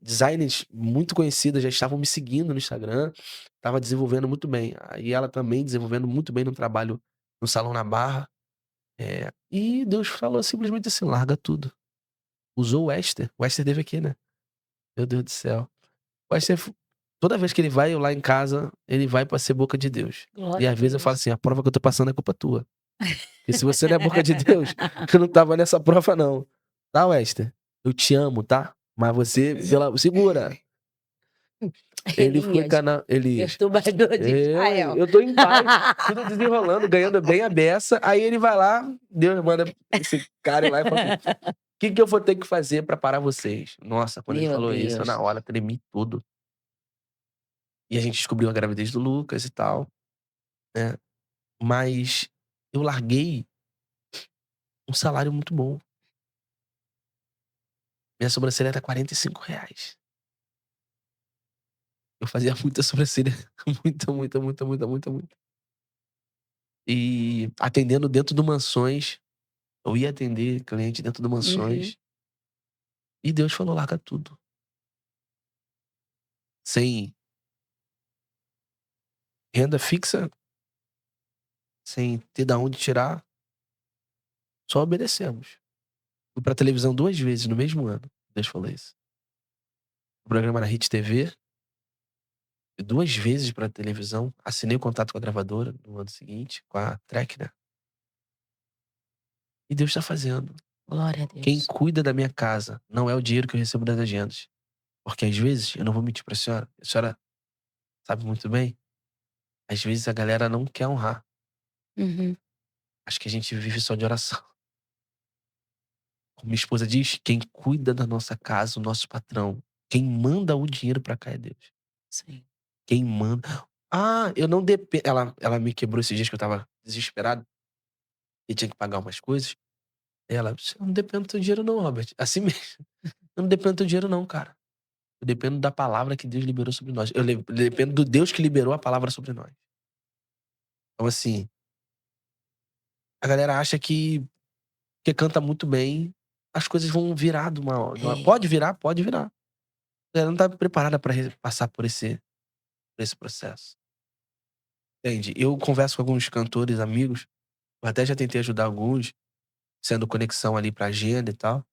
Designers muito conhecidas já estavam me seguindo no Instagram. Tava desenvolvendo muito bem. Aí ela também desenvolvendo muito bem no trabalho no Salão na Barra. E Deus falou simplesmente assim: larga tudo. Usou o Wester. O Wester teve aqui, né? Meu Deus do céu. O Wester, toda vez que ele vai, eu lá em casa, ele vai pra ser boca de Deus. Glória E a às vezes eu falo Deus. assim: a prova que eu tô passando é culpa tua. Porque se você não é boca de Deus, eu não tava nessa prova, não. Tá, Wester? Eu te amo, tá? Mas você, segura. Ele foi Elias, canal. Elias. perturbador de Israel. Eu tô em paz, tudo desenrolando, ganhando bem a beça. Aí ele vai lá, Deus manda esse cara ir lá e fala assim: o que eu vou ter que fazer pra parar vocês? Nossa, quando ele Meu falou isso, eu, Deus. na hora tremi tudo. E a gente descobriu a gravidez do Lucas e tal, né? Mas eu larguei um salário muito bom. Minha sobrancelha tá R$ 45. Eu fazia muita sobrancelha. Muita, muita, muita, muita, muita, muita. E atendendo dentro do Mansões. Eu ia atender cliente dentro do Uhum. Mansões. E Deus falou: larga tudo. Sem renda fixa, sem ter da onde tirar, só obedecemos. Fui pra televisão 2 vezes no mesmo ano. Deus falou isso. O programa na Hit TV. Fui 2 vezes pra televisão. Assinei o contrato com a gravadora no ano seguinte, com a Trek, né? E Deus tá fazendo. Glória a Quem Deus. cuida da minha casa não é o dinheiro que eu recebo das agendas. Porque às vezes, eu não vou mentir pra senhora, a senhora sabe muito bem, às vezes a galera não quer honrar. Uhum. Acho que a gente vive só de oração. Como minha esposa diz, quem cuida da nossa casa, o nosso patrão. Quem manda o dinheiro pra cá é Deus. Sim. Quem manda. Ah, eu não dependo. Ela me quebrou esses dias que eu tava desesperado e tinha que pagar umas coisas. Ela, eu não dependo do teu dinheiro, não, Robert. Assim mesmo. Eu não dependo do teu dinheiro, não, cara. Eu dependo da palavra que Deus liberou sobre nós. Eu dependo do Deus que liberou a palavra sobre nós. Então, assim, a galera acha que canta muito bem, as coisas vão virar de uma hora. É. Pode virar, pode virar. A galera não tá preparada pra passar por esse processo. Entende? Eu converso com alguns cantores, amigos, eu até já tentei ajudar alguns, sendo conexão ali pra agenda e tal.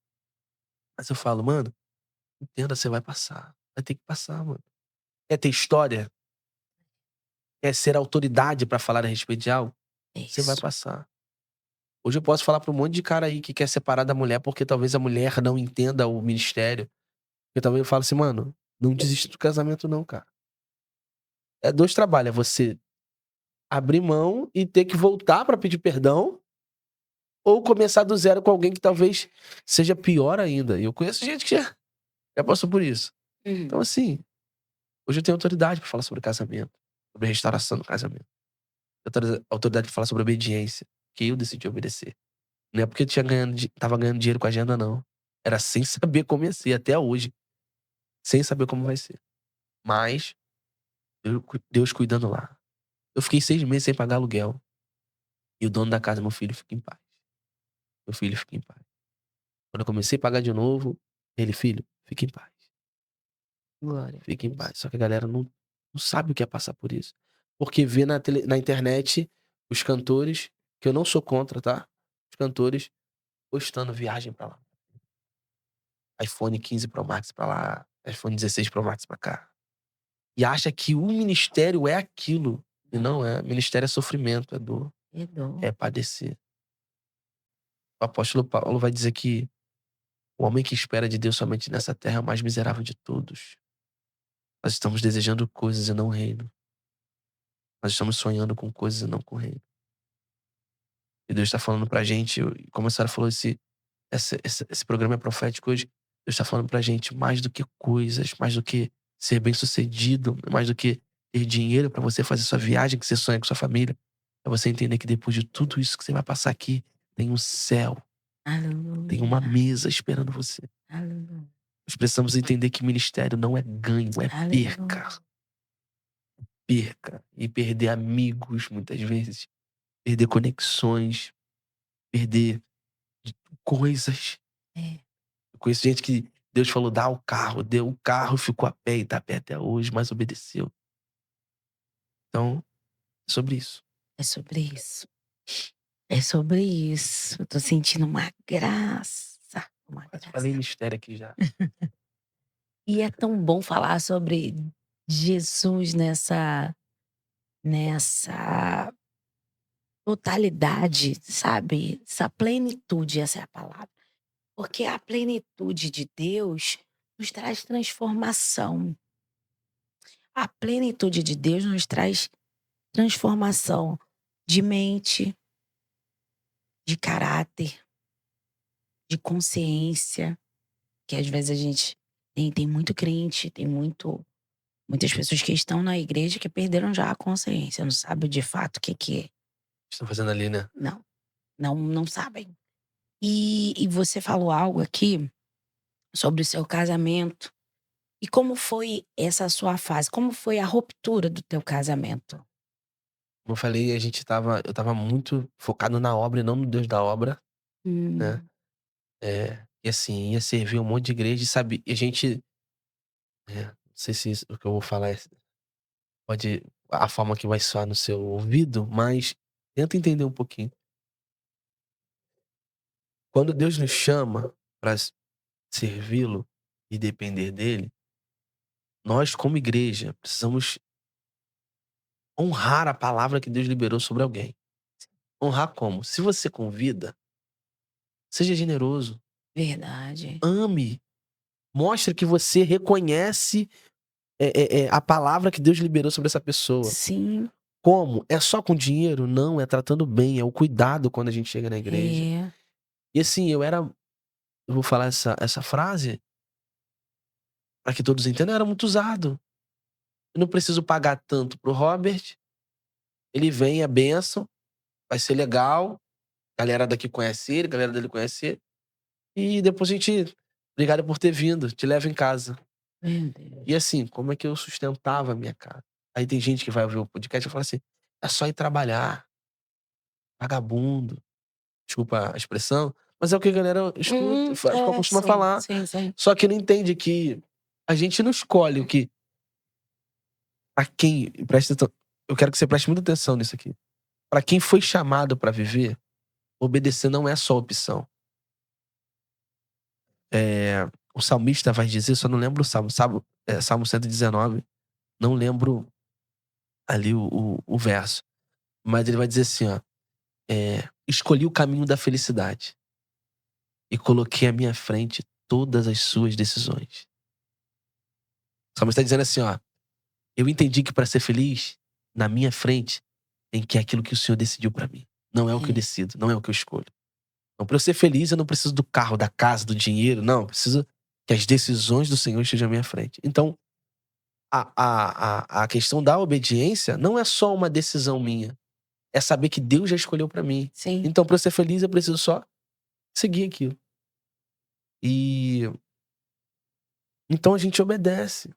Mas eu falo: mano, entenda, você vai passar. Vai ter que passar, mano. Quer ter história? Quer ser autoridade pra falar a respeito de algo? É Você vai isso. passar. Hoje eu posso falar pra um monte de cara aí que quer separar da mulher porque talvez a mulher não entenda o ministério. Porque talvez eu falo assim: mano, não desista do casamento não, cara. É 2 trabalhos, é você abrir mão e ter que voltar pra pedir perdão, ou começar do zero com alguém que talvez seja pior ainda. E eu conheço gente que já passou por isso. Uhum. Então, assim, hoje eu tenho autoridade pra falar sobre casamento, sobre restauração do casamento. Eu tenho autoridade pra falar sobre obediência, que eu decidi obedecer. Não é porque tava ganhando dinheiro com a agenda, não. Era sem saber como ia ser, até hoje. Sem saber como vai ser. Mas, Deus cuidando lá. Eu fiquei 6 meses sem pagar aluguel. E o dono da casa, meu filho, fica em paz. Meu filho fica em paz. Quando eu comecei a pagar de novo, ele, filho, fica em paz. Glória a Fica em Deus. paz. Só que a galera não sabe o que é passar por isso. Porque vê na internet os cantores, que eu não sou contra, tá? Os cantores postando viagem pra lá. iPhone 15 Pro Max pra lá, iPhone 16 Pro Max pra cá. E acha que o ministério é aquilo. E não é. Ministério é sofrimento, é dor, É dor. é padecer. O apóstolo Paulo vai dizer que o homem que espera de Deus somente nessa terra é o mais miserável de todos. Nós estamos desejando coisas e não o reino. Nós estamos sonhando com coisas e não com o reino. E Deus está falando pra gente, como a senhora falou, esse programa é profético hoje. Deus está falando pra gente mais do que coisas, mais do que ser bem-sucedido, mais do que ter dinheiro pra você fazer sua viagem que você sonha com sua família. É você entender que depois de tudo isso que você vai passar aqui, tem um céu, tem uma Aleluia. mesa esperando você. Aleluia. Nós precisamos entender que ministério não é ganho, é perca. Aleluia. Perca. E perder amigos, muitas vezes. Perder conexões. Perder coisas. É. Eu conheço gente que Deus falou, dá o carro. Deu o carro, ficou a pé e tá a pé até hoje, mas obedeceu. Então, é sobre isso. É sobre isso. É sobre isso. Eu tô sentindo uma graça. Uma Quase graça. falei mistério aqui já. E é tão bom falar sobre Jesus nessa totalidade, sabe? Essa plenitude, essa é a palavra. Porque a plenitude de Deus nos traz transformação. A plenitude de Deus nos traz transformação de mente, de caráter, de consciência, que às vezes a gente tem muito crente, tem muitas pessoas que estão na igreja que perderam já a consciência, não sabem de fato o que é. Estão fazendo ali, né? Não sabem. E você falou algo aqui sobre o seu casamento. E como foi essa sua fase? Como foi a ruptura do teu casamento? Como eu falei, eu tava muito focado na obra e não no Deus da obra, né? Hum, E assim, ia servir um monte de igreja, sabe? E a gente, não sei se o que eu vou falar pode, a forma que vai soar no seu ouvido, mas tenta entender um pouquinho. Quando Deus nos chama para servi-lo e depender dele, nós, como igreja, precisamos honrar a palavra que Deus liberou sobre alguém. Honrar como? Se você convida, seja generoso, verdade. ame, mostre que você reconhece a palavra que Deus liberou sobre essa pessoa. Sim, Como? É só com dinheiro? Não, é tratando bem, é o cuidado quando a gente chega na igreja. é. E assim, eu vou falar essa frase para que todos entendam, eu era muito usado. Eu não preciso pagar tanto pro Robert, ele vem, é bênção, vai ser legal, galera daqui conhece ele, galera dele conhece ele, e depois a gente, obrigado por ter vindo, te levo em casa. Meu Deus. E assim, como é que eu sustentava a minha casa? Aí tem gente que vai ouvir o podcast e fala assim, é só ir trabalhar, vagabundo. Desculpa a expressão, mas é o que a galera escuta, costuma falar. Sim. Só que não entende que a gente não escolhe o que. A quem. Presta atenção. Eu quero que você preste muita atenção nisso aqui. Pra quem foi chamado pra viver, obedecer não é só opção. O salmista vai dizer, só não lembro o salmo. Salmo 119. Não lembro ali o verso. Mas ele vai dizer assim, ó. Escolhi o caminho da felicidade e coloquei à minha frente todas as suas decisões. O salmista está dizendo assim, ó. Eu entendi que para ser feliz, na minha frente, tem que é aquilo que o Senhor decidiu para mim. Não é o que eu decido, não é o que eu escolho. Então, para eu ser feliz, eu não preciso do carro, da casa, do dinheiro, não. Eu preciso que as decisões do Senhor estejam à minha frente. Então, a questão da obediência não é só uma decisão minha. É saber que Deus já escolheu para mim. Sim. Então, para eu ser feliz, eu preciso só seguir aquilo. E então a gente obedece.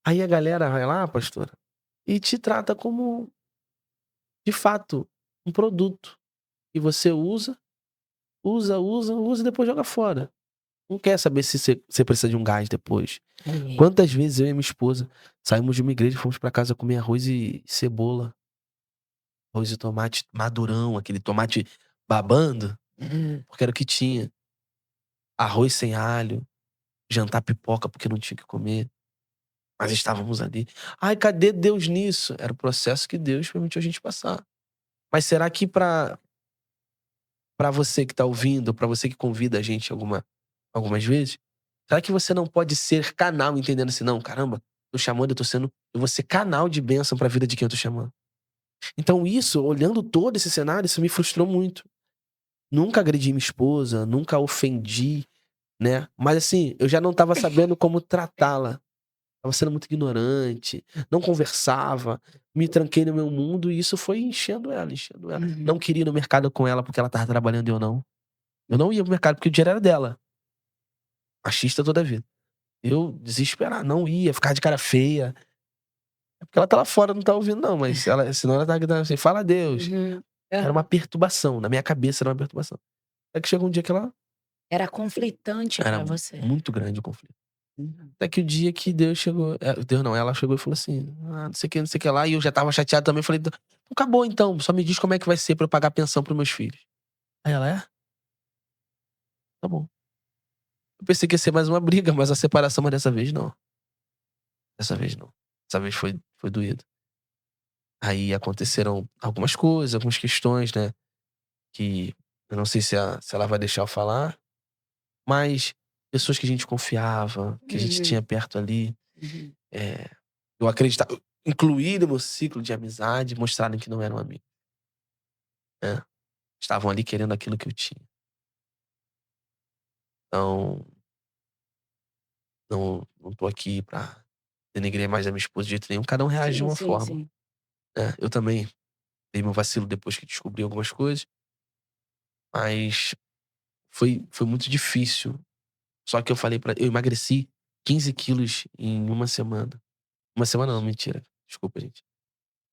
Aí a galera vai lá, pastora, e te trata como de fato, um produto que você usa e depois joga fora. Não quer saber se você precisa de um gás depois. É. Quantas vezes eu e minha esposa saímos de uma igreja e fomos pra casa comer arroz e cebola, arroz e tomate madurão, aquele tomate babando, porque era o que tinha. Arroz sem alho, jantar pipoca porque não tinha o que comer. Mas estávamos ali. Ai, cadê Deus nisso? Era o processo que Deus permitiu a gente passar. Mas será que pra você que tá ouvindo, pra você que convida a gente algumas vezes, será que você não pode ser canal, entendendo assim, não, caramba, tô chamando, eu vou ser canal de bênção pra vida de quem eu tô chamando. Então isso, olhando todo esse cenário, isso me frustrou muito. Nunca agredi minha esposa, nunca ofendi, né? Mas assim, eu já não tava sabendo como tratá-la. Tava sendo muito ignorante, não conversava, me tranquei no meu mundo e isso foi enchendo ela, enchendo ela. Não queria ir no mercado com ela porque ela tava trabalhando e eu não. Eu não ia pro mercado porque o dinheiro era dela. Machista toda a vida. Eu desesperado, não ia, ficava de cara feia. É porque ela tá lá fora, não tá ouvindo não, mas senão ela tá gritando assim, fala a Deus. Era uma perturbação, na minha cabeça era uma perturbação. Até que chegou um dia que ela Era conflitante era pra você. muito grande o conflito. Até que o dia que Deus chegou, Deus não, ela chegou e falou assim, não sei o que, não sei o que lá, e eu já tava chateado também, falei, então acabou então, só me diz como é que vai ser pra eu pagar pensão pros meus filhos. Aí ela, tá bom. Eu pensei que ia ser mais uma briga, mas a separação, mas dessa vez não. Dessa vez não. Dessa vez foi doído. Aí aconteceram algumas coisas, algumas questões, né, que eu não sei se ela vai deixar eu falar, mas pessoas que a gente confiava, que a gente tinha perto ali, eu acreditava, incluí no meu ciclo de amizade, mostraram que não eram amigos. Né? Estavam ali querendo aquilo que eu tinha. Então, não tô aqui pra denegrir mais a minha esposa de jeito nenhum. Cada um reage de uma forma. Sim. Né? Eu também dei meu vacilo depois que descobri algumas coisas, mas foi muito difícil. Só que eu falei eu emagreci 15 quilos em uma semana. Uma semana não, mentira. Desculpa, gente.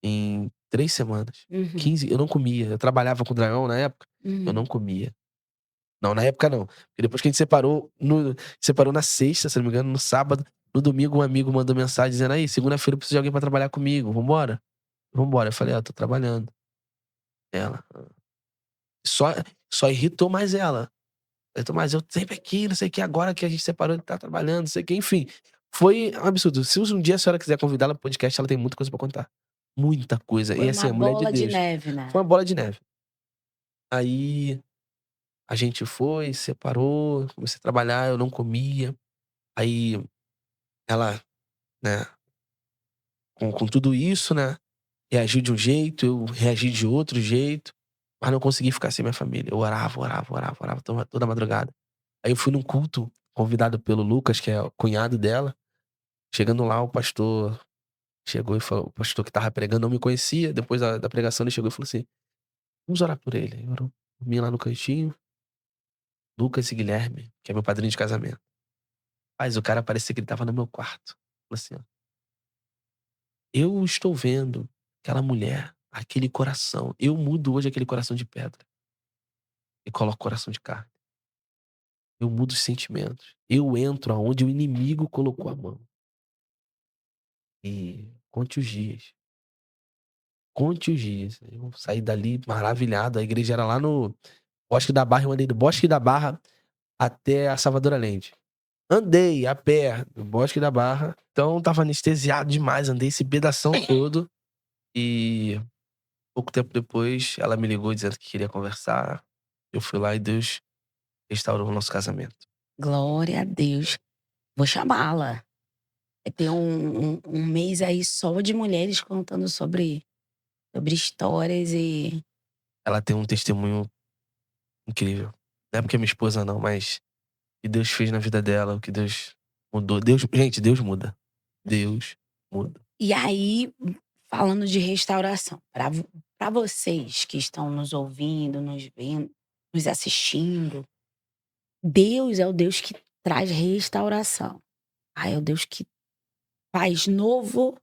Em 3 semanas. 15, eu não comia. Eu trabalhava com o Dragão na época, eu não comia. Não, na época não. Porque depois que a gente separou na sexta, se não me engano, no sábado. No domingo, um amigo mandou mensagem dizendo, aí, segunda-feira eu preciso de alguém pra trabalhar comigo, vambora? Vambora. Eu falei, tô trabalhando. Ela. Só irritou mais ela. Mas eu sempre aqui, não sei o que, agora que a gente separou, ele tá trabalhando, não sei o que, enfim. Foi um absurdo. Se um dia a senhora quiser convidá-la pro podcast, ela tem muita coisa pra contar. Muita coisa. Foi E assim, uma a mulher de bola de Deus. neve, né? Foi uma bola de neve. Aí a gente foi, separou, comecei a trabalhar, eu não comia. Aí ela, né, com tudo isso, né, reagiu de um jeito, eu reagi de outro jeito, mas não consegui ficar sem minha família. Eu orava toda madrugada. Aí eu fui num culto, convidado pelo Lucas, que é o cunhado dela. Chegando lá, o pastor chegou e falou, o pastor que tava pregando não me conhecia, depois da pregação ele chegou e falou assim, vamos orar por ele. Eu dormi lá no cantinho, Lucas e Guilherme, que é meu padrinho de casamento. Mas o cara parecia que ele tava no meu quarto. Falou assim, ó, eu estou vendo aquela mulher, aquele coração. Eu mudo hoje aquele coração de pedra e coloco coração de carne. Eu mudo os sentimentos. Eu entro aonde o inimigo colocou a mão. E conte os dias. Conte os dias. Eu saí dali maravilhado. A igreja era lá no Bosque da Barra. Eu andei do Bosque da Barra até a Salvador Allende. Andei a pé do Bosque da Barra. Então tava anestesiado demais. Andei esse pedação todo. E pouco tempo depois, ela me ligou dizendo que queria conversar. Eu fui lá e Deus restaurou o nosso casamento. Glória a Deus. Vou chamá-la. Tem um mês aí só de mulheres contando sobre histórias e... Ela tem um testemunho incrível. Não é porque é minha esposa não, mas o que Deus fez na vida dela, o que Deus mudou. Gente, Deus muda. Deus muda. E aí, falando de restauração, para vocês que estão nos ouvindo, nos vendo, nos assistindo, Deus é o Deus que traz restauração. É o Deus que faz novo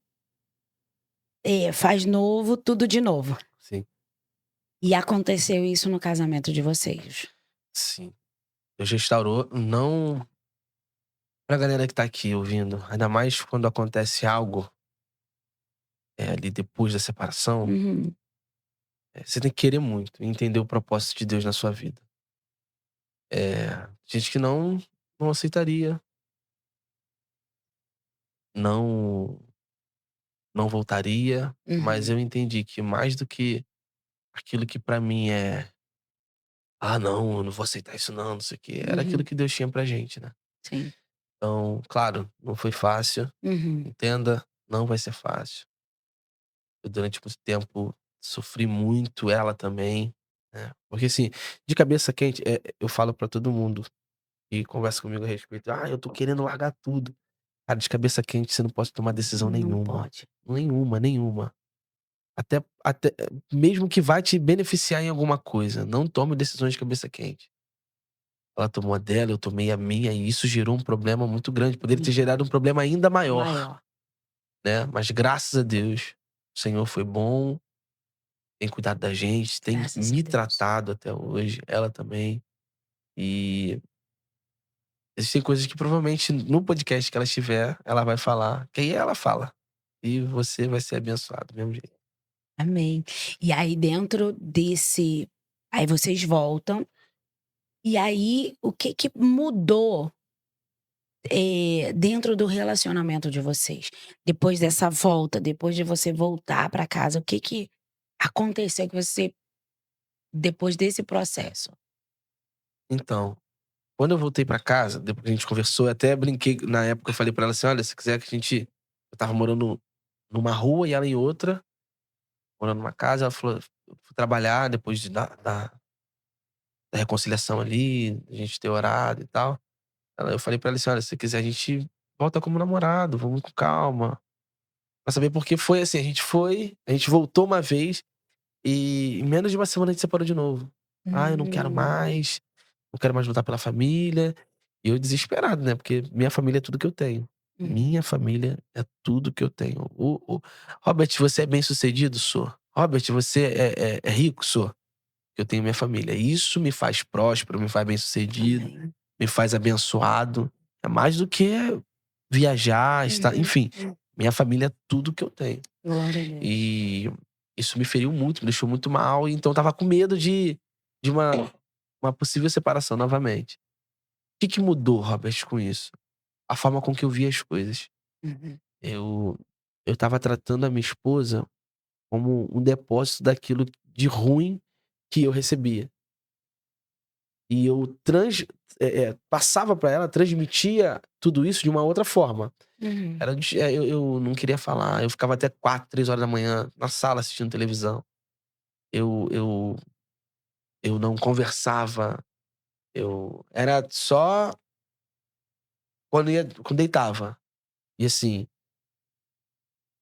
tudo de novo. Sim. E aconteceu isso no casamento de vocês? Sim. Deus restaurou, não pra galera que tá aqui ouvindo, ainda mais quando acontece algo, ali depois da separação, Uhum. você tem que querer muito e entender o propósito de Deus na sua vida. Gente que não aceitaria, não não voltaria, mas Uhum. eu entendi que mais do que aquilo que pra mim é: "Ah não, eu não vou aceitar isso não, não sei o quê", era aquilo Uhum. que Deus tinha pra gente, né. Sim. Então, claro, não foi fácil, Uhum. entenda, não vai ser fácil. Eu durante muito tempo sofri muito, ela também, né. Porque assim, de cabeça quente, eu falo pra todo mundo que conversa comigo a respeito: "Ah, eu tô querendo largar tudo". Cara, de cabeça quente você não pode tomar decisão Não nenhuma. pode. Nenhuma, nenhuma. Até mesmo que vai te beneficiar em alguma coisa, não tome decisões de cabeça quente. Ela tomou a dela, eu tomei a minha, e isso gerou um problema muito grande, poderia ter gerado um problema ainda maior, Maior. né. Mas graças a Deus, o Senhor foi bom, tem cuidado da gente, tem Graças a me Deus. tratado até hoje, ela também. E existem coisas que provavelmente no podcast que ela estiver, ela vai falar, que aí ela fala. E você vai ser abençoado do mesmo jeito. Amém. E aí dentro desse aí vocês voltam, e aí o que que mudou, dentro do relacionamento de vocês? Depois dessa volta, depois de você voltar pra casa, o que que aconteceu que você depois desse processo? Então, quando eu voltei pra casa, depois que a gente conversou, eu até brinquei na época, eu falei pra ela assim: "Olha, se quiser que a gente", eu estava morando numa rua e ela em outra, morando numa casa, ela falou: "Eu fui trabalhar depois da reconciliação ali, a gente ter orado e tal". Eu falei pra ela assim: "Olha, se quiser a gente volta como namorado, vamos com calma". Pra saber, porque foi assim, a gente voltou uma vez e em menos de uma semana a gente separou de novo. "Ah, eu Hum. não quero mais lutar pela família". E eu desesperado, né, porque minha família é tudo que eu tenho. Uhum. Minha família é tudo que eu tenho. O "Robert, você é bem-sucedido?" "Sou". "Robert, você é rico?" "Sou". Eu tenho minha família. Isso me faz próspero, me faz bem-sucedido, Amém. me faz abençoado. É mais do que viajar, estar, Uhum. enfim, minha família é tudo que eu tenho. Glória a Deus. E isso me feriu muito, me deixou muito mal, e então eu estava com medo de uma possível separação novamente. O que que mudou, Robert, com isso? A forma com que eu via as coisas. Uhum. Eu eu estava tratando a minha esposa como um depósito daquilo de ruim que eu recebia. E eu passava pra ela, transmitia tudo isso de uma outra forma. Uhum. Eu não queria falar, eu ficava até 4, 3 horas da manhã na sala assistindo televisão. Eu eu eu não conversava, eu era só quando deitava. E assim,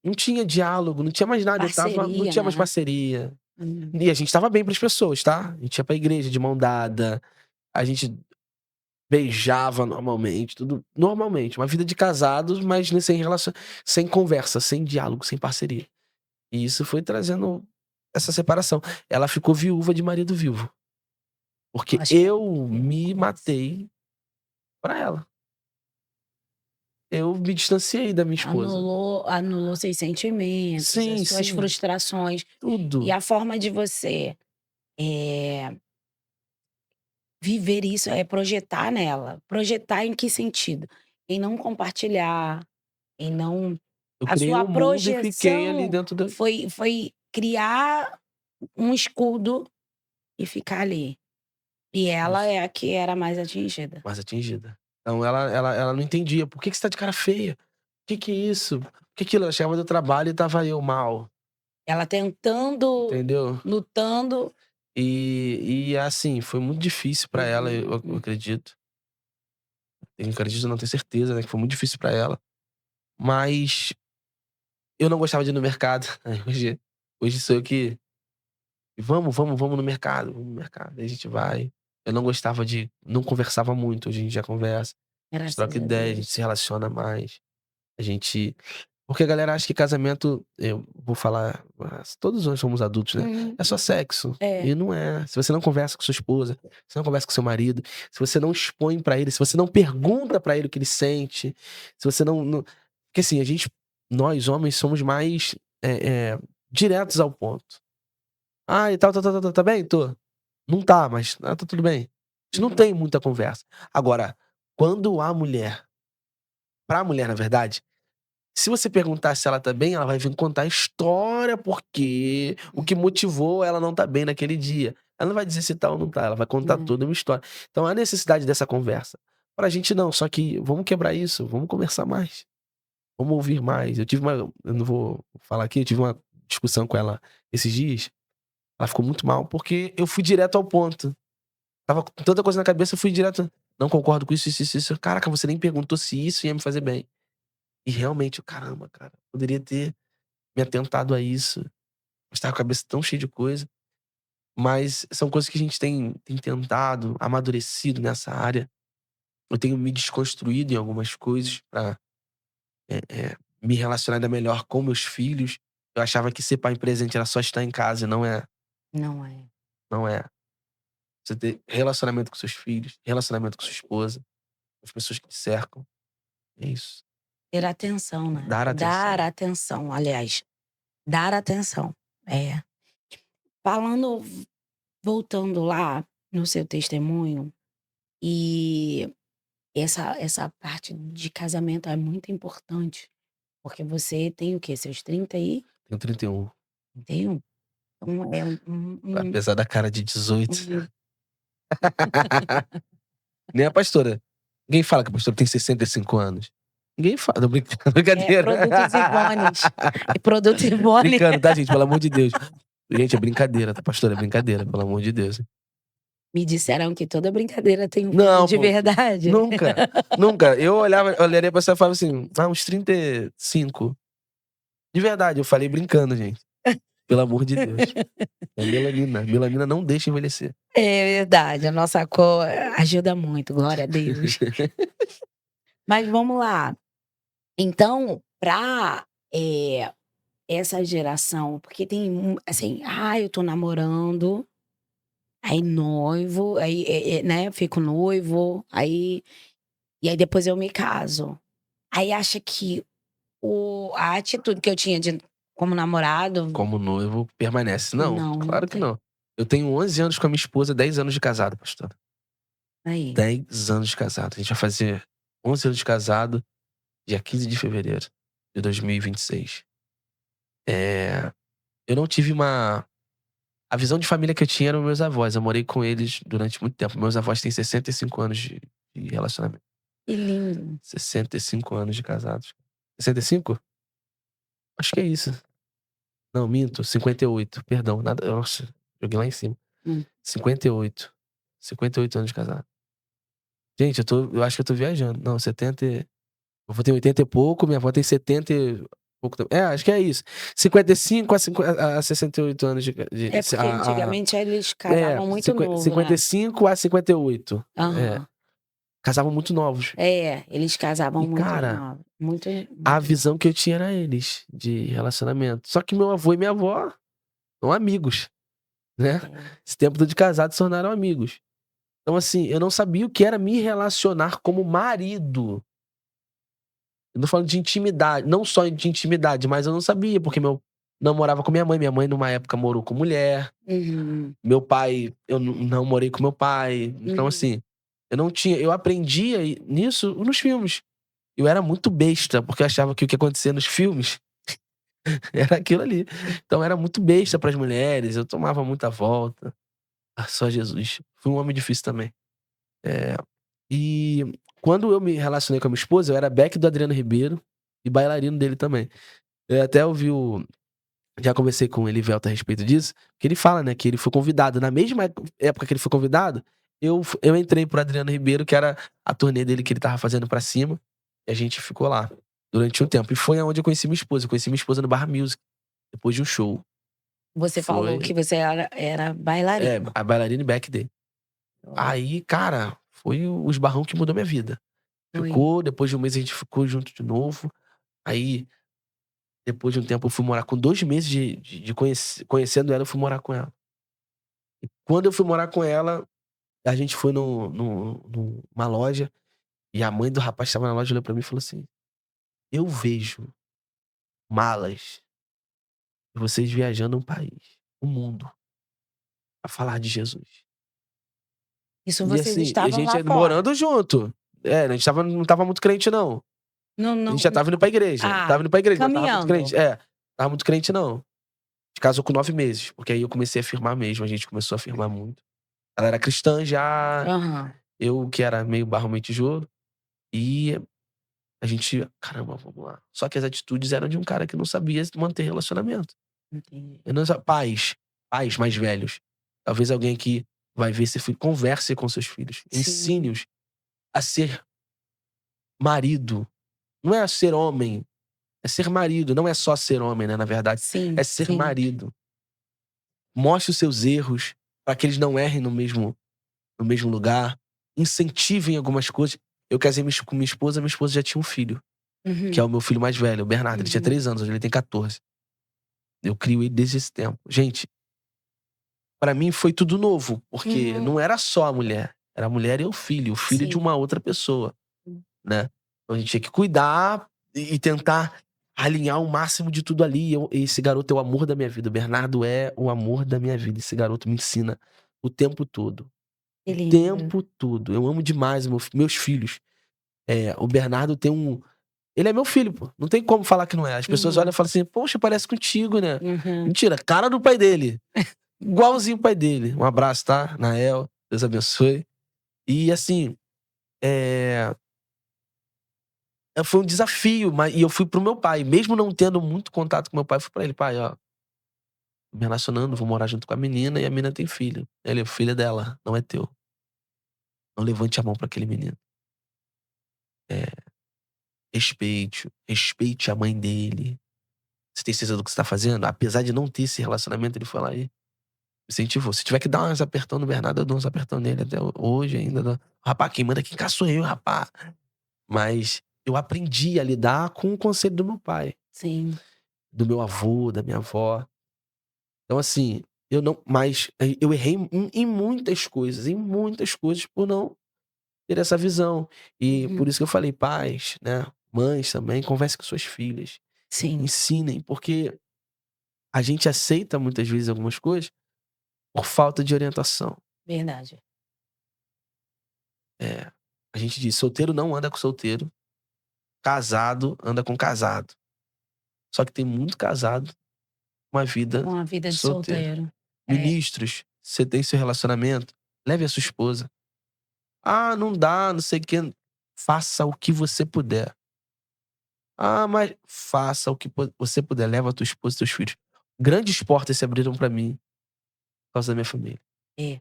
não tinha diálogo, não tinha mais nada, não Parceria, tinha mais né. parceria. Uhum. E a gente estava bem para as pessoas, tá? A gente ia pra igreja de mão dada, a gente beijava normalmente, tudo normalmente, uma vida de casados, mas né, sem conversa, sem diálogo, sem parceria. E isso foi trazendo essa separação. Ela ficou viúva de marido vivo, Eu porque acho que eu é o me começo. matei pra ela. Eu me distanciei da minha esposa. Anulou seus sentimentos, as Sim, suas sim, frustrações. E tudo. a forma de você, eh, viver isso é projetar nela. Projetar em que sentido? Em não compartilhar, em não Eu a criei sua um mundo e fiquei ali projeção dentro da foi criar um escudo e ficar ali. E ela isso, é a que era mais atingida. mais atingida. Então ela não entendia: "Por que que você tá de cara feia? Que é isso? Que aquilo?" Ela chegava do trabalho e estava eu mal, Ela tentando, entendeu? lutando. E assim, foi muito difícil pra ela, eu Uhum. acredito. Eu acredito, não, tenho certeza, né, que foi muito difícil pra ela. Mas eu não gostava de ir no mercado. Aí hoje sou eu que: vamos no mercado, vamos no mercado". Aí a gente vai. Eu não conversava muito, hoje a gente já conversa, a gente troca Graças a ideia, a gente se Deus. relaciona mais. A gente Porque a galera acha que casamento, eu vou falar, todos nós somos adultos, né? Uhum. É só sexo. É. E não é. Se você não conversa com sua esposa, se você não conversa com seu marido, se você não expõe pra ele, se você não pergunta pra ele o que ele sente, se você não... Porque assim, nós homens somos mais diretos ao ponto. Ah, e tal, tá bem? Tô. Não tá, mas tá tudo bem. A gente não tem muita conversa. Agora, quando a mulher, pra mulher, na verdade, se você perguntar se ela tá bem, ela vai vir contar a história, porque o que motivou ela não tá bem naquele dia. Ela não vai dizer se tá ou não tá, ela vai contar toda uma história. Então há necessidade dessa conversa. Pra gente não, só que vamos quebrar isso, vamos conversar mais. Vamos ouvir mais. Eu não vou falar aqui, eu tive uma discussão com ela esses dias. Ela ficou muito mal, porque eu fui direto ao ponto. Tava com tanta coisa na cabeça, eu fui direto. Não concordo com isso. Caraca, você nem perguntou se isso ia me fazer bem. E realmente, caramba, cara, poderia ter me atentado a isso. Eu estava com a cabeça tão cheia de coisa. Mas são coisas que a gente tem tentado, amadurecido nessa área. Eu tenho me desconstruído em algumas coisas pra me relacionar ainda melhor com meus filhos. Eu achava que ser pai presente era só estar em casa, e não é. Não é. Não é. Você ter relacionamento com seus filhos, relacionamento com sua esposa, com as pessoas que te cercam. É isso. Ter atenção, né? Dar atenção. Dar atenção, aliás. Dar atenção. É. Falando, voltando lá no seu testemunho, e essa parte de casamento é muito importante. Porque você tem o quê? Seus 30 aí? Tenho 31. 31? Então é Apesar da cara de 18. um- Nem a pastora. Ninguém fala que a pastora tem 65 anos. Ninguém fala. Tô brincando, brincadeira. produtos Ivones. E produtos Ivones. Brincando, tá, gente? Pelo amor de Deus. Gente, é brincadeira, tá, pastora? É brincadeira, pelo amor de Deus. Me disseram que toda brincadeira tem um Não, fundo de pô, verdade. Nunca. Eu olharia pra você e falava assim, uns 35. De verdade, eu falei brincando, gente. Pelo amor de Deus. É melanina. Melanina não deixa envelhecer. É verdade, a nossa cor ajuda muito, glória a Deus. Mas vamos lá. Então, pra essa geração, porque tem assim, eu tô namorando, aí noivo, aí, né, fico noivo, e aí depois eu me caso. Aí acha que a atitude que eu tinha como namorado. Como noivo, permanece. Não, Não, claro não que tem. não. Eu tenho 11 anos com a minha esposa, 10 anos de casado, pastor. Aí. 10 anos de casado. A gente vai fazer 11 anos de casado, dia 15 de fevereiro de 2026. Eu não tive A visão de família que eu tinha eram meus avós. Eu morei com eles durante muito tempo. Meus avós têm 65 anos de relacionamento. Que lindo. 65 anos de casados. 65? Acho que é isso. Não, minto. 58. Perdão. Nada. Nossa, joguei lá em cima. 58. 58 anos de casado. Gente, eu acho que eu tô viajando. Não, 70. Eu vou ter 80 e pouco, minha avó tem 70 e pouco também. Acho que é isso. 55 a 68 anos de. É porque antigamente eles casavam muito novo, 55 a 58. Aham. Casavam muito novos. Eles casavam muito cara, novos. Muito... A visão que eu tinha era eles, de relacionamento. Só que meu avô e minha avó são amigos, né? Esse tempo todo de casado se tornaram amigos. Então, assim, eu não sabia o que era me relacionar como marido. Eu não falo de intimidade, não só de intimidade, mas eu não sabia, porque não morava com minha mãe. Minha mãe, numa época, morou com mulher. Uhum. Meu pai, eu não morei com meu pai. Então, assim, eu aprendia nisso nos filmes. Eu era muito besta, porque eu achava que o que acontecia nos filmes era aquilo ali. Então, eu era muito besta pras mulheres, eu tomava muita volta. Só Jesus. Fui um homem difícil também. E quando eu me relacionei com a minha esposa, eu era back do Adriano Ribeiro e bailarino dele também. Eu até ouvi já conversei com ele, Velta, a respeito disso, que ele fala, né, que ele foi convidado. Na mesma época que ele foi convidado, eu entrei pro Adriano Ribeiro, que era a turnê dele que ele tava fazendo pra cima, e a gente ficou lá durante um tempo. E foi onde eu conheci minha esposa. Eu conheci minha esposa no Barra Music, depois de um show. Você falou que você era bailarina. A bailarina e back dele. Aí, cara, foi o esbarrão que mudou minha vida. Depois de um mês a gente ficou junto de novo. Aí Depois de um tempo, eu fui morar com 2 meses conhecendo ela, eu fui morar com ela. E quando eu fui morar com ela, a gente foi numa loja, e a mãe do rapaz que estava na loja olhou pra mim e falou assim: "Eu vejo malas de vocês viajando um país, o mundo, pra falar de Jesus". Isso E vocês assim, e a estavam lá gente fora? morando junto. É, a gente não estava muito crente não. Não, A não. gente já estava indo pra igreja. Ah, Estava indo pra igreja, mas não estava muito caminhando. crente. É, estava muito crente não. A gente casou com 9 meses, porque aí eu comecei a firmar mesmo, a gente começou a firmar muito. Ela era cristã já, Aham. eu que era meio barro meio tijolo, e a gente, caramba, vamos lá. Só que as atitudes eram de um cara que não sabia manter relacionamento. Entendi. Eu não sa pais mais velhos. Talvez alguém que vai ver seu filho, converse com seus filhos, Sim. ensine-os a ser marido. Não é a ser homem, é ser marido, não é só ser homem, né, na verdade. Sim, É ser sim. marido. Mostre os seus erros, para que eles não errem no mesmo lugar. Incentivem algumas coisas. Eu casei com minha esposa já tinha um filho, que é Uhum. o meu filho mais velho, o Bernardo. Ele tinha 3 anos, hoje ele tem 14. Eu crio ele desde esse tempo. Gente, pra mim foi tudo novo, porque Uhum. não era só a mulher, era a mulher e o filho de Sim. uma outra pessoa, Hum. né. Então a gente tinha que cuidar e tentar alinhar o máximo de tudo ali. Esse garoto é o amor da minha vida, o Bernardo é o amor da minha vida. Esse garoto me ensina o tempo todo, Que o lindo. tempo todo. Eu amo demais meus filhos. O Bernardo tem ele é meu filho, pô, não tem como falar que não é. As pessoas olham e falam assim: "Poxa, parece contigo, né". Uhum. Mentira, cara do pai dele. Igualzinho o pai dele. Um abraço, tá? Nael, Deus abençoe. E assim, eh, foi um desafio, e eu fui para o meu pai. Mesmo não tendo muito contato com meu pai, eu fui pra ele: "Pai, ó, me relacionando, vou morar junto com a menina e a menina tem filho". Ele: "Filho é dela, não é teu. Não levante a mão pra aquele menino. Eh, respeite a mãe dele. Você tem certeza do que você tá fazendo?". Apesar de não ter esse relacionamento, ele foi lá e incentivou. Se tiver que dar uns apertão no Bernardo, eu dou uns apertão nele até hoje ainda. Rapaz, quem manda quem cá sou eu, rapaz. Mas eu aprendi a lidar com o conselho do meu pai, Sim. do meu avô, da minha avó. Então, assim, eu errei em muitas coisas por não ter essa visão. E Uhum. por isso que eu falei, pais, né, mães também, converse com suas filhas, Sim. ensinem, porque a gente aceita muitas vezes algumas coisas por falta de orientação. Verdade. É, a gente diz, solteiro não anda com solteiro, casado anda com casado. Só que tem muito casado com uma vida Uma vida de solteiro. solteiro. É. Ministros, você tem seu relacionamento, leve a sua esposa. Ah, não dá, não sei o quê. Faça o que você puder. Ah, mas faça o que você puder. Leva a tua esposa e teus filhos. Grandes portas se abriram pra mim por causa da minha família. É.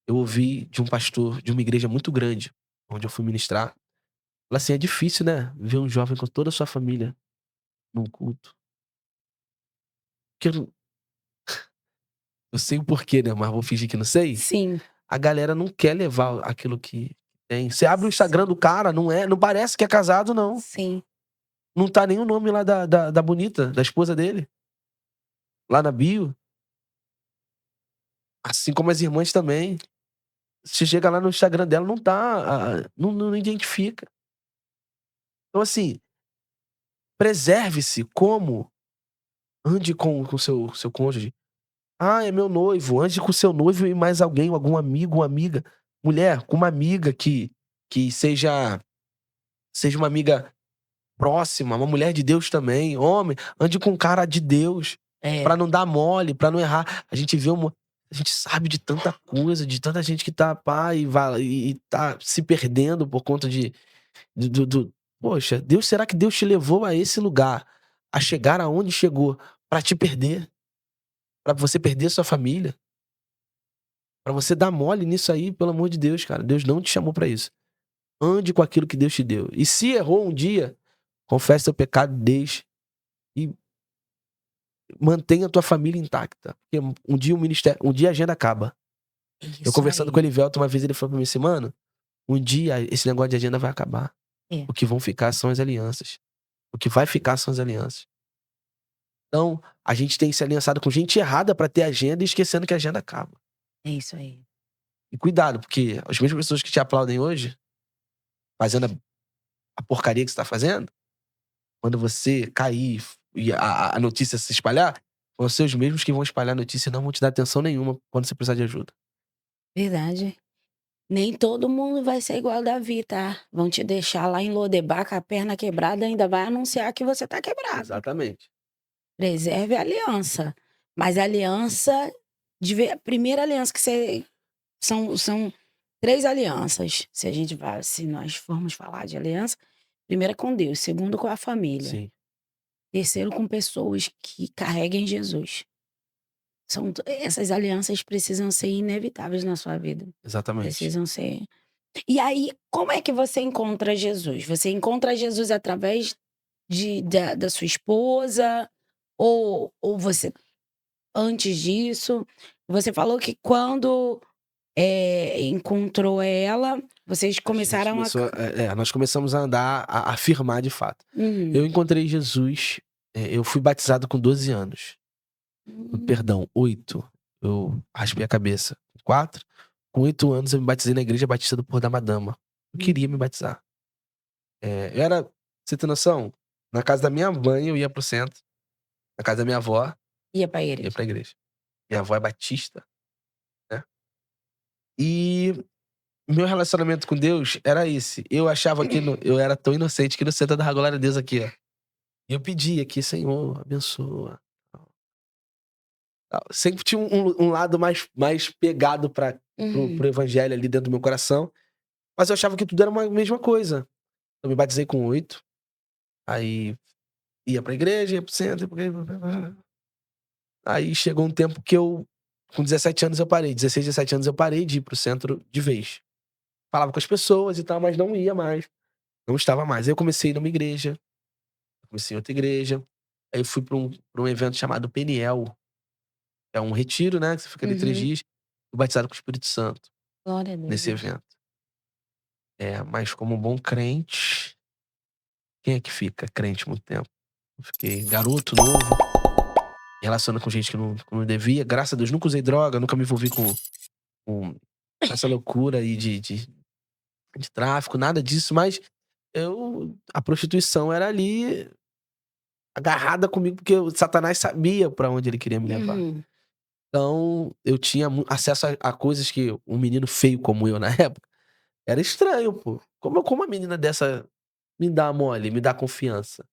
Eu ouvi de um pastor de uma igreja muito grande, onde eu fui ministrar. Falei assim, é difícil, né? Ver um jovem com toda a sua família num culto. Porque eu sei o porquê, né? Mas vou fingir que não sei. Sim. A galera não quer levar aquilo que tem. Você abre o Instagram do cara, não parece que é casado, não. Sim. Não tá nem o nome lá da bonita, da esposa dele. Lá na bio. Assim como as irmãs também. Você chega lá no Instagram dela, não tá. Não identifica. Então, assim, preserve-se como ande com o seu cônjuge. Ah, é meu noivo. Ande com seu noivo e mais alguém, algum amigo, uma amiga. Mulher, com uma amiga que seja uma amiga próxima, uma mulher de Deus também. Homem, ande com um cara de Deus. É. Pra não dar mole, pra não errar. A gente sabe de tanta coisa, de tanta gente que tá e tá se perdendo por conta poxa, será que Deus te levou a esse lugar, a chegar aonde chegou, pra te perder? Pra você perder sua família? Pra você dar mole nisso aí, pelo amor de Deus, cara. Deus não te chamou pra isso. Ande com aquilo que Deus te deu. E se errou um dia, confesse seu pecado, deixe e mantenha a tua família intacta. Porque um dia a agenda acaba. Eu Isso conversando aí. com o Elivelto uma vez, ele falou pra mim assim, mano, um dia esse negócio de agenda vai acabar. É. O que vão ficar são as alianças. O que vai ficar são as alianças. Então, a gente tem se aliançado com gente errada pra ter agenda e esquecendo que a agenda acaba. É isso aí. E cuidado, porque as mesmas pessoas que te aplaudem hoje, fazendo a porcaria que você tá fazendo, quando você cair e a notícia se espalhar, vão ser os mesmos que vão espalhar a notícia e não vão te dar atenção nenhuma quando você precisar de ajuda. Verdade. Nem todo mundo vai ser igual Davi, tá? Vão te deixar lá em Lodebar com a perna quebrada, ainda vai anunciar que você tá quebrado. Exatamente. Preserve a aliança. Mas a aliança, a primeira aliança que você. São 3 alianças. Se nós formos falar de aliança, primeiro é com Deus, segundo com a família, Sim, terceiro com pessoas que carreguem Jesus. Essas alianças precisam ser inevitáveis na sua vida. exatamente. Precisam ser. E aí, como é que você encontra Jesus? Você encontra Jesus através da sua esposa? Ou você, antes disso, você falou que quando encontrou ela, vocês A gente começaram a. começou nós começamos a andar, a firmar de fato. Uhum. Eu encontrei Jesus, eu fui batizado com 12 anos. Perdão, 8. Eu raspei a cabeça. 4. Com 8 anos eu me batizei na Igreja Batista do Porto da Madama. Eu queria me batizar. Eu era, você tem noção? Na casa da minha mãe eu ia pro centro. Na casa da minha avó, Ia pra ia igreja. pra igreja. Minha avó é batista, né? E meu relacionamento com Deus era esse. Eu achava que eu era tão inocente que no centro da glória a Deus aqui, ó. E eu pedia aqui, Senhor, abençoa. Tal. Sempre tinha um lado mais pegado pro evangelho ali dentro do meu coração. Mas eu achava que tudo era uma mesma coisa. Eu me batizei com 8. Aí ia pra igreja, ia pro centro. Aí chegou um tempo que com 17 anos eu parei. 16, 17 anos eu parei de ir pro centro de vez. Falava com as pessoas e tal, mas não ia mais. Não estava mais. Aí eu comecei a ir numa igreja. Comecei em outra igreja. Aí eu fui pra um evento chamado Peniel. É um retiro, né? Que você fica ali 3 dias. Fui batizado com o Espírito Santo Glória a Deus. nesse evento. Mas como bom crente, quem é que fica crente muito tempo? Eu fiquei garoto, novo, me relacionando com gente que não devia. Graças a Deus, nunca usei droga, nunca me envolvi com essa loucura aí de tráfico, nada disso, mas a prostituição era ali agarrada comigo, porque o Satanás sabia pra onde ele queria me levar. Uhum. Então, eu tinha acesso a coisas que um menino feio como eu na época, era estranho, pô. Como uma menina dessa me dá mole, me dá confiança,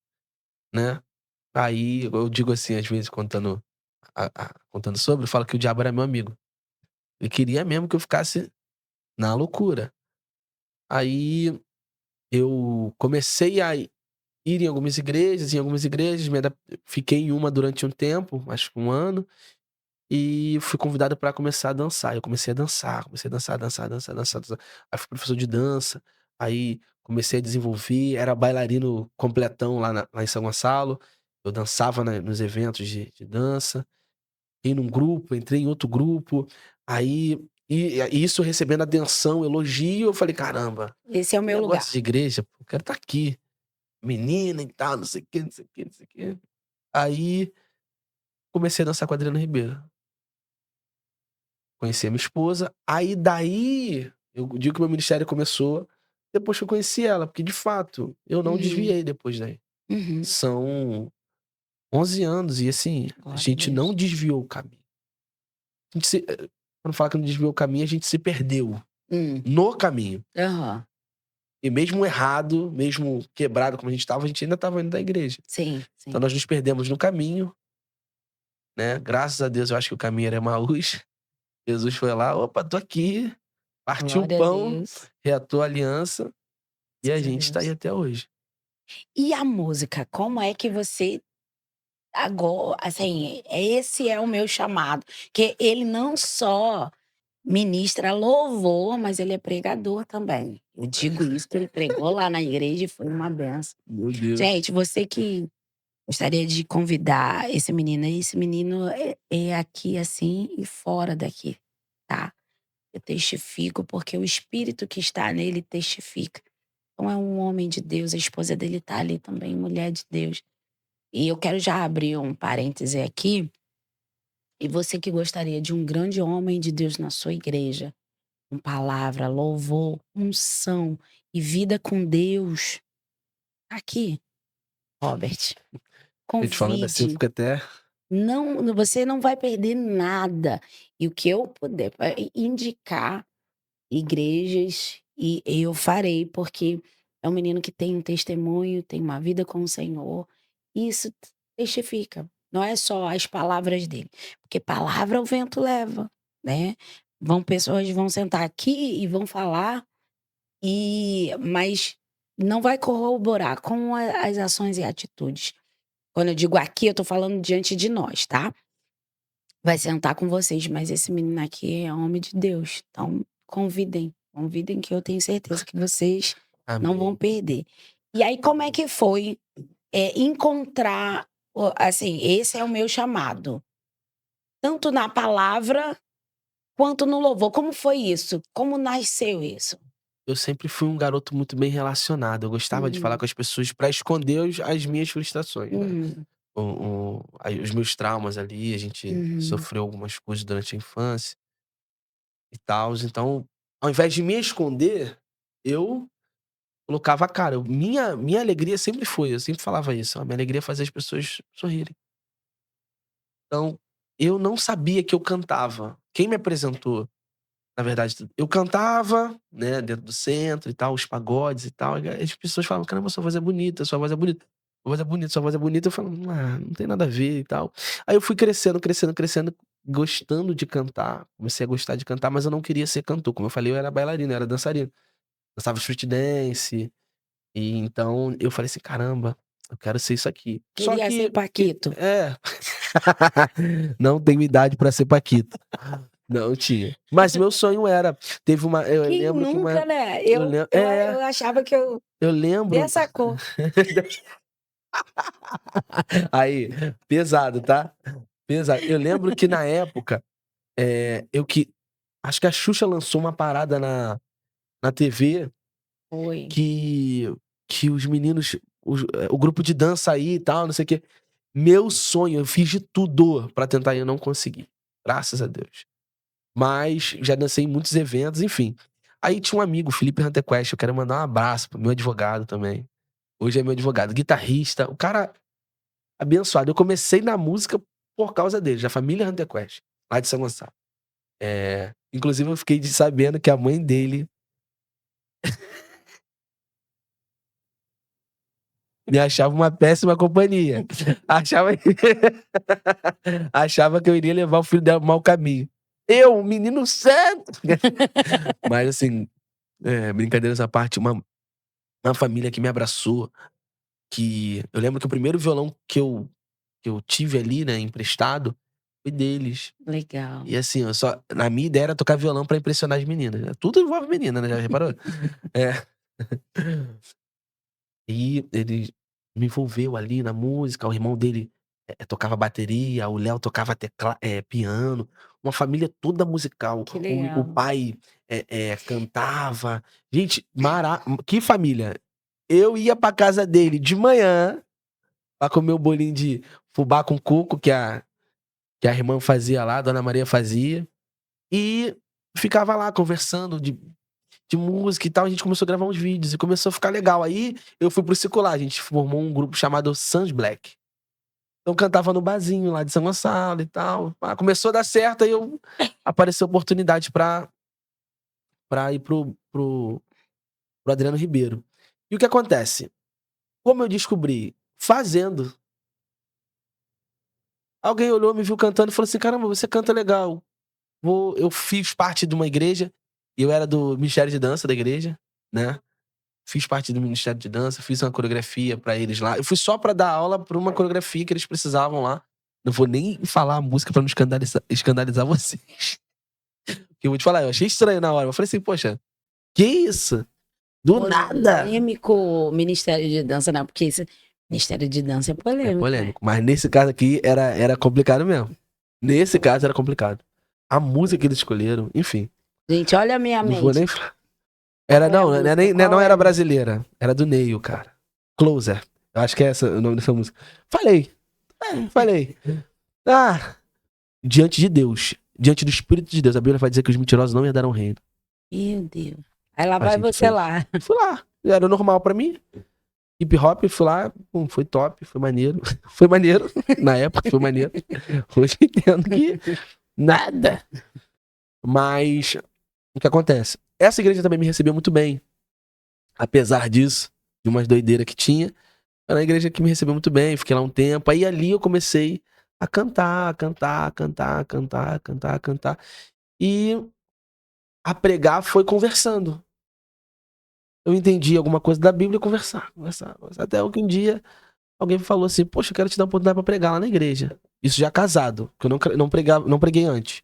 né? Aí eu digo assim, às vezes, contando sobre, eu falo que o diabo era meu amigo. Ele queria mesmo que eu ficasse na loucura. Aí eu comecei a ir em algumas igrejas, fiquei em uma durante um tempo, acho que 1 ano, e fui convidado pra começar a dançar. Eu comecei a dançar, dançar. Aí fui professor de dança, aí comecei a desenvolver, era bailarino completão lá em São Gonçalo. Eu dançava nos eventos de dança. Entrei num grupo, entrei em outro grupo, aí e isso recebendo atenção, elogio, eu falei: "Caramba, Esse é o meu lugar. negócio de igreja, pô, eu quero estar aqui, menina e tal, não sei o quê, não sei o quê, não sei o quê". Aí comecei a dançar com a Adriana Ribeiro. Conheci a minha esposa, aí daí, eu digo que meu ministério começou depois que eu conheci ela, porque de fato, eu não Uhum. desviei depois daí. Uhum. São 11 anos e assim, a Glória a gente Deus. não desviou o caminho. A gente quando fala que não desviou o caminho, a gente se perdeu no caminho. Aham. E mesmo errado, mesmo quebrado como a gente ainda estava indo da igreja. Sim, sim. Então nós nos perdemos no caminho, né? Graças a Deus, eu acho que o caminho era Emaús. Jesus foi lá, opa, tô aqui, partiu o Glória a pão, Deus. reatou a aliança e a Graças a gente tá aí Deus. até hoje. E a música, como é que você agora, assim, esse é o meu chamado, que ele não só ministra louvor, mas ele é pregador também. Eu digo isso que ele pregou lá na igreja e foi uma benção. Meu Deus. Gente, você que gostaria de convidar esse menino é aqui assim e fora daqui, tá? Eu testifico porque o espírito que está nele testifica. Então é um homem de Deus, a esposa dele tá ali também, mulher de Deus. E eu quero já abrir um parêntese aqui. E você que gostaria de um grande homem de Deus na sua igreja, com palavra, louvor, unção e vida com Deus, tá aqui, Robert. A gente falando assim, eu Convide. fico até... Não, você não vai perder nada. E o que eu puder indicar igrejas, e eu farei, porque é um menino que tem um testemunho, tem uma vida com o Senhor. E isso testifica. Não é só as palavras dele, porque palavra o vento leva, né? Pessoas vão sentar aqui e vão falar, mas não vai corroborar com as ações e atitudes. Quando eu digo aqui, eu tô falando diante de nós, tá? Vai sentar com vocês, mas esse menino aqui é homem de Deus. Então, convidem que eu tenho certeza que vocês não vão Amém. perder. E aí, como é que foi encontrar, assim, esse é o meu chamado, tanto na palavra quanto no louvor. Como foi isso? Como nasceu isso? Eu sempre fui um garoto muito bem relacionado. Eu gostava de falar com as pessoas pra esconder as minhas frustrações, né? Uhum, Aí os meus traumas ali, a gente uhum. sofreu algumas coisas durante a infância e tal. Então, ao invés de me esconder, eu colocava a cara. Minha alegria sempre foi, eu sempre falava isso, a minha alegria é fazer as pessoas sorrirem. Então, eu não sabia que eu cantava. Quem me apresentou, na verdade, eu cantava, né, dentro do centro e tal, os pagodes e tal, e as pessoas falavam: "Caramba, sua voz é bonita, sua voz é bonita, sua voz é bonita, sua voz é bonita". Eu falava: "Ah, não tem nada a ver e tal". Aí eu fui crescendo, crescendo, crescendo, gostando de cantar, comecei a gostar de cantar, mas eu não queria ser cantor. Como eu falei, eu era bailarino, eu era dançarino. Dançava street dance, e então eu falei assim: "Caramba, eu quero ser isso aqui". Só Queria ser que Paquito. é. Não tenho idade pra ser paquito. Não tinha. Mas meu sonho era, teve uma eu Quem lembro que nunca, uma né? eu lem é, Eu achava que eu eu lembro dessa cor. aí, pesado, tá? Pesado. Eu lembro que na época, eu que acho que a Xuxa lançou uma parada na TV Foi. que os meninos, o grupo de dança aí e tal, não sei o quê. Meu sonho, eu fiz de tudo pra tentar e eu não consegui, graças a Deus. Mas já dancei em muitos eventos, enfim. Aí tinha um amigo, Felipe Rantequest, eu quero mandar um abraço pro meu advogado também. Hoje é meu advogado, guitarrista, o cara abençoado. Eu comecei na música por causa dele, da família Rantequest, lá de São Gonçalo. Inclusive eu fiquei sabendo que a mãe dele me achava uma péssima companhia. Achava achava que eu iria levar o filho dela pro mau caminho. Eu, um menino santo! Mas assim, brincadeiras à parte, uma família que me abraçou, que eu lembro que o primeiro violão que eu tive ali, né, emprestado, foi deles. Legal. E assim, na minha ideia era tocar violão pra impressionar as meninas, né, tudo envolve menina, né, já reparou? É. E ele me envolveu ali na música, o irmão dele, tocava bateria, o Léo tocava piano, uma família toda musical. Que O legal. pai, cantava. Gente, que família! Eu ia pra casa dele de manhã pra comer o bolinho de fubá com coco que a irmã fazia lá, a Dona Maria fazia, e ficava lá conversando de música e tal. A gente começou a gravar uns vídeos e começou a ficar legal. Aí eu fui pro circular, a gente formou um grupo chamado Sans Black. Então cantava no barzinho lá de São Gonçalo e tal. Começou a dar certo, aí apareceu a oportunidade pra ir pro Adriano Ribeiro. E o que acontece? Como eu descobri? Fazendo. Alguém olhou, me viu cantando e falou assim: "Caramba, você canta legal". Eu fiz parte de uma igreja, e eu era do Ministério de Dança da igreja, né. Fiz parte do Ministério de Dança, fiz uma coreografia pra eles lá. Eu fui só pra dar aula pra uma coreografia que eles precisavam lá. Não vou nem falar a música pra não escandalizar vocês. Porque eu vou te falar, eu achei estranho na hora. Eu falei assim: "Poxa, que isso? Do nada!" Polêmico Ministério de Dança, não, porque esse Ministério de Dança é É polêmico, né? polêmico, mas nesse caso aqui era complicado mesmo. Nesse caso era complicado. A música que eles escolheram, enfim, Gente, olha a minha não vou mente. nem falar. Era Qual é a não, música? nem Qual não é era a música? brasileira, era do Neil, cara. Closer. Eu acho que é essa o nome dessa música. Falei. Diante de Deus, diante do Espírito de Deus, a Bíblia vai dizer que os mentirosos não herdarão o reino. Meu Deus. Aí lá A vai gente você fez. lá. Fui lá, era normal pra mim. Hip hop, fui lá, foi top, foi maneiro. Foi maneiro, na época foi maneiro. Hoje entendo que nada. Mas, o que acontece? Essa igreja também me recebeu muito bem. Apesar disso, de umas doideiras que tinha, era uma igreja que me recebeu muito bem, fiquei lá um tempo. Aí ali eu comecei a cantar. E a pregar foi conversando. Eu entendi alguma coisa da Bíblia e conversar. Até que um dia alguém me falou assim: poxa, eu quero te dar uma oportunidade pra pregar lá na igreja. Isso já casado, que eu não preguei antes.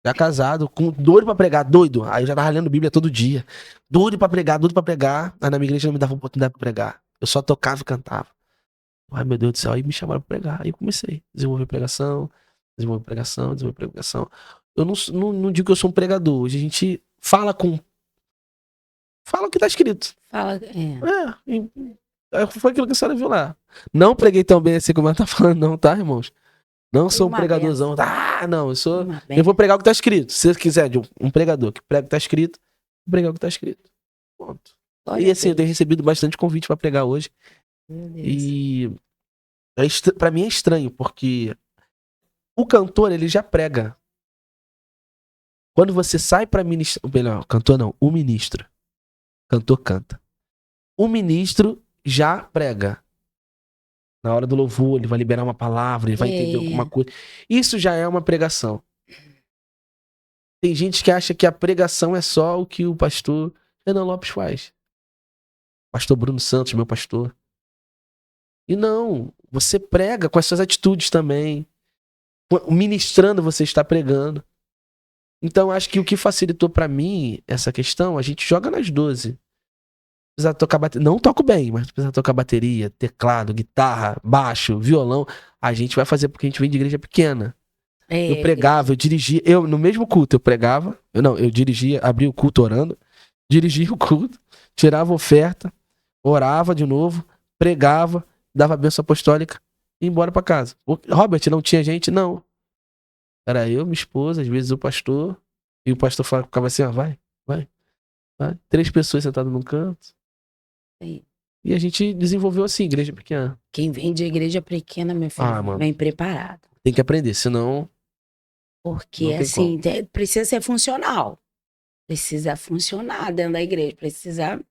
Já casado, com doido pra pregar, doido. Aí eu já tava lendo Bíblia todo dia. Doido pra pregar. Aí na minha igreja não me dava oportunidade pra pregar. Eu só tocava e cantava. Ai, meu Deus do céu. Aí me chamaram pra pregar. Aí eu comecei a desenvolver pregação. Eu não digo que eu sou um pregador. Hoje a gente fala o que tá escrito. Fala, Foi aquilo que a senhora viu lá. Não preguei tão bem assim como ela tá falando, não, tá, irmãos? Não sou um uma pregadorzão. Não, eu sou. uma Eu benção. vou pregar o que tá escrito. Se você quiser de um pregador que prega o que tá escrito, vou pregar o que tá escrito. Ponto. Glória E a assim, eu Deus. tenho recebido bastante convite pra pregar hoje. Meu Deus. E pra mim é estranho, porque o cantor, ele já prega. Quando você sai pra ministrar. Melhor, cantor não, o ministro. Cantor canta. O ministro já prega. Na hora do louvor, ele vai liberar uma palavra, ele vai entender alguma coisa. Isso já é uma pregação. Tem gente que acha que a pregação é só o que o pastor Renan Lopes faz. Pastor Bruno Santos, meu pastor. E não, você prega com as suas atitudes também. Ministrando, você está pregando. Então, acho que o que facilitou pra mim essa questão, a gente joga nas 12. Precisa tocar bateria. Não toco bem, mas precisa tocar bateria, teclado, guitarra, baixo, violão. A gente vai fazer porque a gente vem de igreja pequena. Eu pregava, eu dirigia. No mesmo culto, eu pregava. Eu dirigia, abria o culto orando, dirigia o culto, tirava oferta, orava de novo, pregava, dava a bênção apostólica e ia embora pra casa. Robert, não tinha gente? Não. Era eu, minha esposa, às vezes o pastor. E o pastor ficava assim, ó, vai. 3 pessoas sentadas num canto. Sim. E a gente desenvolveu assim, igreja pequena. Quem vem de igreja pequena, meu filho, Mano. vem preparado. Tem que aprender, senão. Porque, Não tem assim, precisa ser funcional. Precisa funcionar dentro da igreja. Precisa.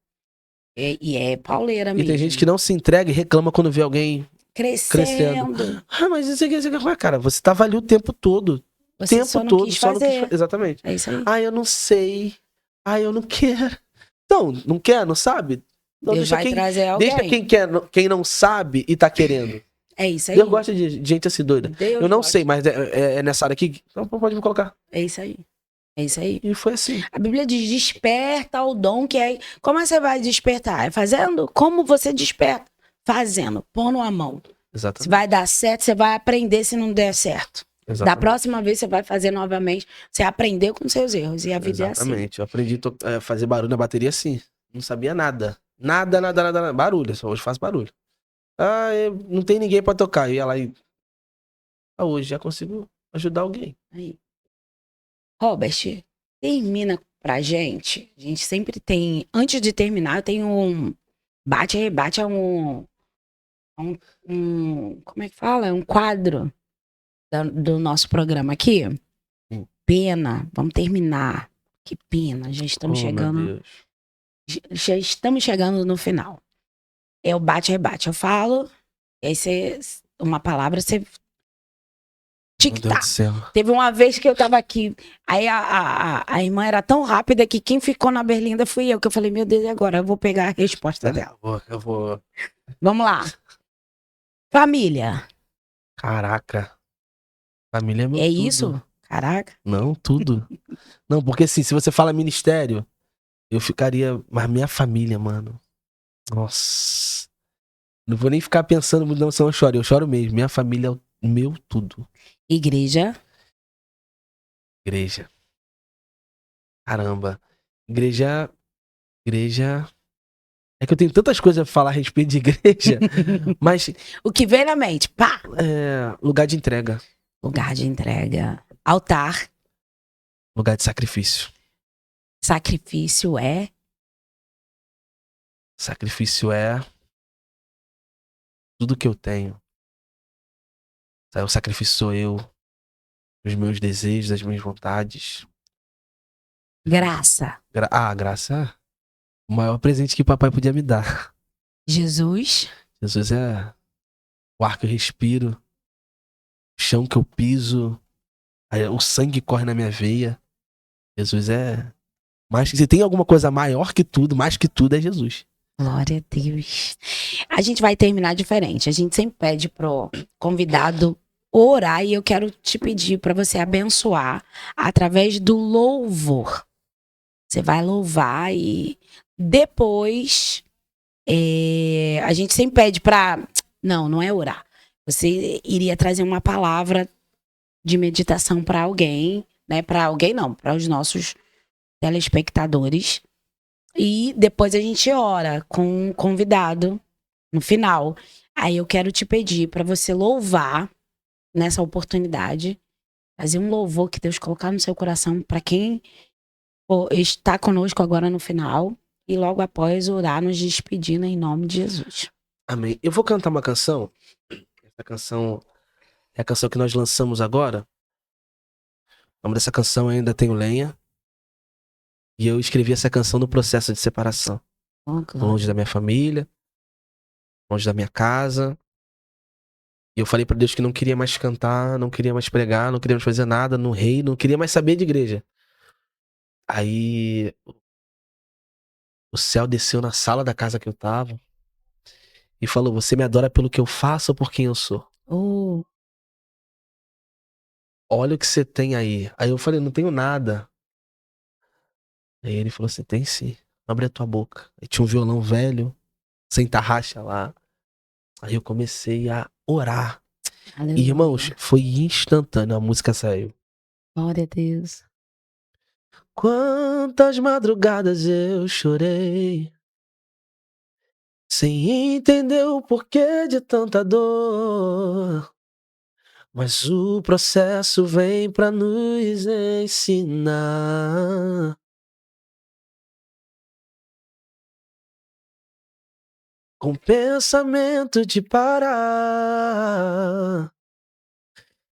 E é pauleira E mesmo. tem gente que não se entrega e reclama quando vê alguém Crescendo. mas isso aqui. Cara, você tava ali o tempo todo. Você Tempo só não todo, quis só não quis fazer. fazer. Exatamente. É isso aí. Eu não sei. Eu não quero. Então, não quer, não sabe? Não, Deus vai trazer alguém. Deixa quem não sabe e tá querendo. É isso aí. Deus gosta de gente assim doida. Deus Eu não gosta. sei, mas é nessa área aqui. Então pode me colocar. É isso aí. É isso aí. E foi assim. A Bíblia diz: desperta o dom que é. Como é que você vai despertar? É fazendo? Como você desperta? Fazendo, pondo a mão. Exatamente. Se vai dar certo, você vai aprender se não der certo. Exatamente. Da próxima vez você vai fazer novamente. Você aprendeu com seus erros. E a vida Exatamente. Eu aprendi a fazer barulho na bateria assim. Não sabia nada. Nada. Barulho. Só hoje faço barulho. Não tem ninguém pra tocar. Eu ia lá e. Hoje já consigo ajudar alguém. Aí. Robert, termina pra gente. A gente sempre tem. Antes de terminar, eu tenho um. Bate-rebate é um. Como é que fala? É um quadro do nosso programa aqui. Pena. Vamos terminar. Que pena. Já estamos chegando. Meu Deus. Já estamos chegando no final. É o bate-rebate. Eu falo, e aí você. Uma palavra, você. Meu Deus Tic-tac. do céu. Teve uma vez que eu tava aqui, aí a irmã era tão rápida que quem ficou na berlinda fui eu, que eu falei, meu Deus, e agora? Eu vou pegar a resposta dela. Eu vou. Vamos lá. Família. Caraca. Família é meu É tudo. isso? Caraca. Não, tudo. Não, porque assim, se você fala ministério, eu ficaria. Mas minha família, mano. Nossa. Não vou nem ficar pensando muito, não, senão eu choro. Eu choro mesmo. Minha família é o meu tudo. Igreja. Igreja. Caramba. Igreja É que eu tenho tantas coisas pra falar a respeito de igreja, mas O que vem na mente? Pá! lugar de entrega, Lugar de entrega. Altar. lugar de sacrifício. Sacrifício é. Sacrifício é tudo que eu tenho. O sacrifício sou eu, os meus desejos, as minhas vontades. Graça. Graça é o maior presente que papai podia me dar. Jesus. Jesus é o ar que eu respiro, o chão que eu piso, o sangue que corre na minha veia. Jesus é mais que... Se tem alguma coisa maior que tudo, mais que tudo, é Jesus. Glória a Deus. A gente vai terminar diferente. A gente sempre pede pro convidado orar e eu quero te pedir para você abençoar através do louvor. Você vai louvar e depois a gente sempre pede para... Não é orar. Você iria trazer uma palavra de meditação para alguém, né? Para alguém não, para os nossos telespectadores. E depois a gente ora com um convidado no final. Aí eu quero te pedir para você louvar nessa oportunidade, fazer um louvor que Deus colocar no seu coração para quem está conosco agora no final e logo após orar, nos despedindo em nome de Jesus. Amém. Eu vou cantar uma canção. Essa canção é a canção que nós lançamos agora. O nome dessa canção é Ainda Tenho Lenha. E eu escrevi essa canção no processo de separação. Longe da minha família, longe da minha casa. E eu falei pra Deus que não queria mais cantar, não queria mais pregar, não queria mais fazer nada no reino, não queria mais saber de igreja. Aí o céu desceu na sala da casa que eu tava e falou: você me adora pelo que eu faço ou por quem eu sou? Olha o que você tem aí. Aí eu falei: não tenho nada. Aí ele falou: você tem sim, abre a tua boca. Aí tinha um violão velho, sem tarraxa lá. Aí eu comecei a orar. Aleluia. E, irmãos, foi instantâneo, a música saiu. Glória a Deus. Quantas madrugadas eu chorei, sem entender o porquê de tanta dor. Mas o processo vem pra nos ensinar. Com pensamento de parar,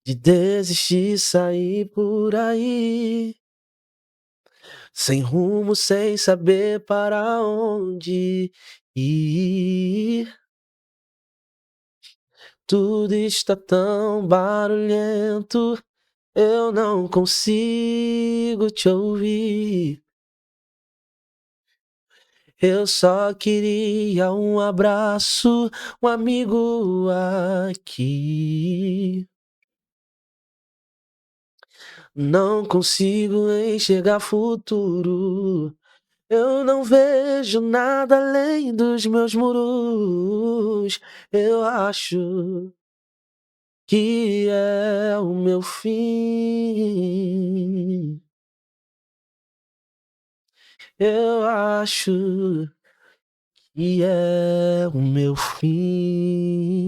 de desistir, sair por aí, sem rumo, sem saber para onde ir. Tudo está tão barulhento, eu não consigo te ouvir. Eu só queria um abraço, um amigo aqui. Não consigo enxergar futuro. Eu não vejo nada além dos meus muros. Eu acho que é o meu fim. Eu acho que é o meu fim.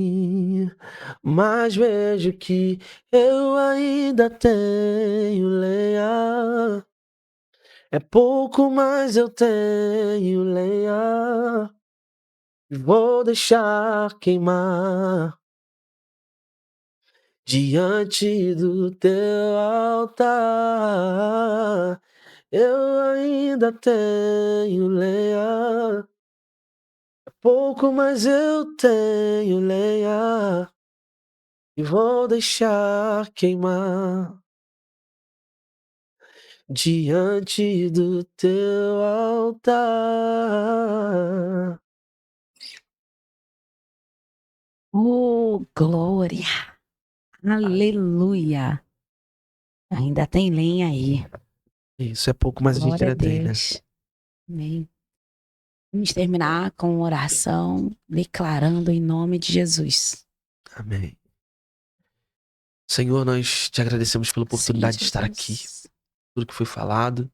Mas vejo que eu ainda tenho lenha. É pouco, mas eu tenho lenha. Vou deixar queimar diante do teu altar. Eu ainda tenho lenha. É pouco, mas eu tenho lenha. E vou deixar queimar diante do teu altar. Oh, glória. Aleluia. Ainda tem lenha aí. Isso é pouco, mas a gente Glória a ainda tem, né? Deus. Amém. Vamos terminar com oração, declarando em nome de Jesus. Amém. Senhor, nós te agradecemos pela oportunidade de estar aqui, Jesus. tudo que foi falado.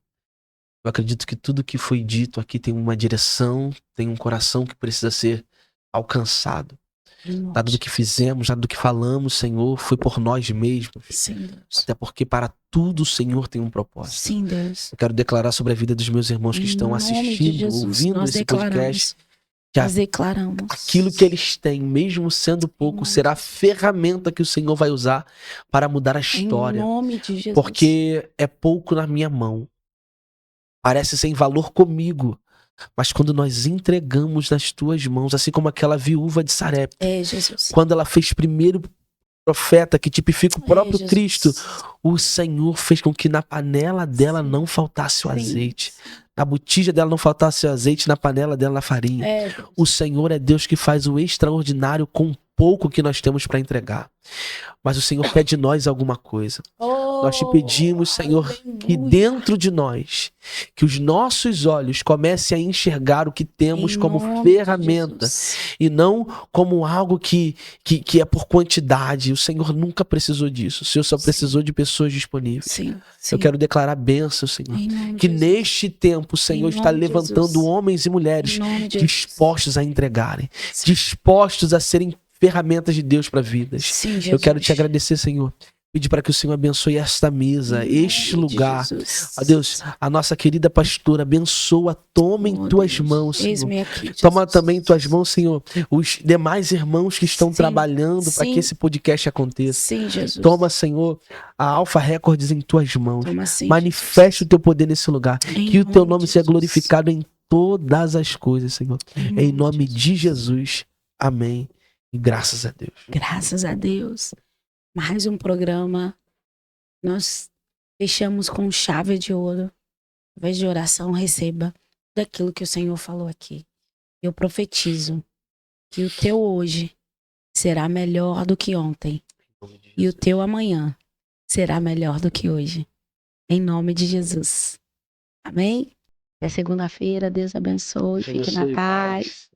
Eu acredito que tudo que foi dito aqui tem uma direção, tem um coração que precisa ser alcançado. Nada do que fizemos, nada do que falamos, Senhor, foi por nós mesmos. Sim, Deus. Até porque para tudo o Senhor tem um propósito. Sim, Deus. Eu quero declarar sobre a vida dos meus irmãos que Em estão nome de assistindo, Jesus, ouvindo nós esse declaramos. podcast, que Nós declaramos. aquilo que eles têm, mesmo sendo pouco, será a ferramenta que o Senhor vai usar para mudar a história. Em nome de Jesus. Porque é pouco na minha mão. Parece sem valor comigo. Mas quando nós entregamos nas tuas mãos, assim como aquela viúva de Sarepta, É, Jesus. quando ela fez primeiro profeta que tipifica o próprio Jesus. Cristo, o Senhor fez com que na panela dela não faltasse o Sim. azeite. Na botija dela não faltasse o azeite, na panela dela a farinha. É, Deus. O Senhor é Deus que faz o extraordinário com pouco que nós temos para entregar. Mas o Senhor quer de nós alguma coisa. Nós te pedimos, Senhor, que dentro de nós, que os nossos olhos comecem a enxergar o que temos Em como nome de ferramenta Jesus. e não como algo que é por quantidade. O Senhor nunca precisou disso. O Senhor só precisou de pessoas disponíveis. Sim, sim. Eu quero declarar bênção, Senhor. Em nome de Que Jesus. neste tempo o Senhor Em está nome de levantando Jesus. homens e mulheres Em nome de Jesus. dispostos a entregarem, dispostos a serem ferramentas de Deus para vidas. Sim, Jesus. Eu quero te agradecer, Senhor. Pedir para que o Senhor abençoe esta mesa, Em este nome de lugar. Jesus. Ó Deus, a nossa querida pastora, abençoa, toma em Oh, tuas Deus. mãos, Senhor. Eis-me aqui, Jesus. Toma também em tuas mãos, Senhor, os demais irmãos que estão Sim, trabalhando para sim. que esse podcast aconteça. Sim, Jesus. Toma, Senhor, a Alfa Records em tuas mãos. Toma sim, Manifeste o teu poder nesse lugar. Em Que o teu nome nome de seja Jesus. glorificado em todas as coisas, Senhor. Em nome de Jesus. Amém. E graças a Deus. Graças a Deus. Mais um programa. Nós fechamos com chave de ouro. Através de oração, receba daquilo que o Senhor falou aqui. Eu profetizo que o teu hoje será melhor do que ontem. E o teu amanhã será melhor do que hoje. Em nome de Jesus. Amém? Até segunda-feira. Deus abençoe. Fique na paz.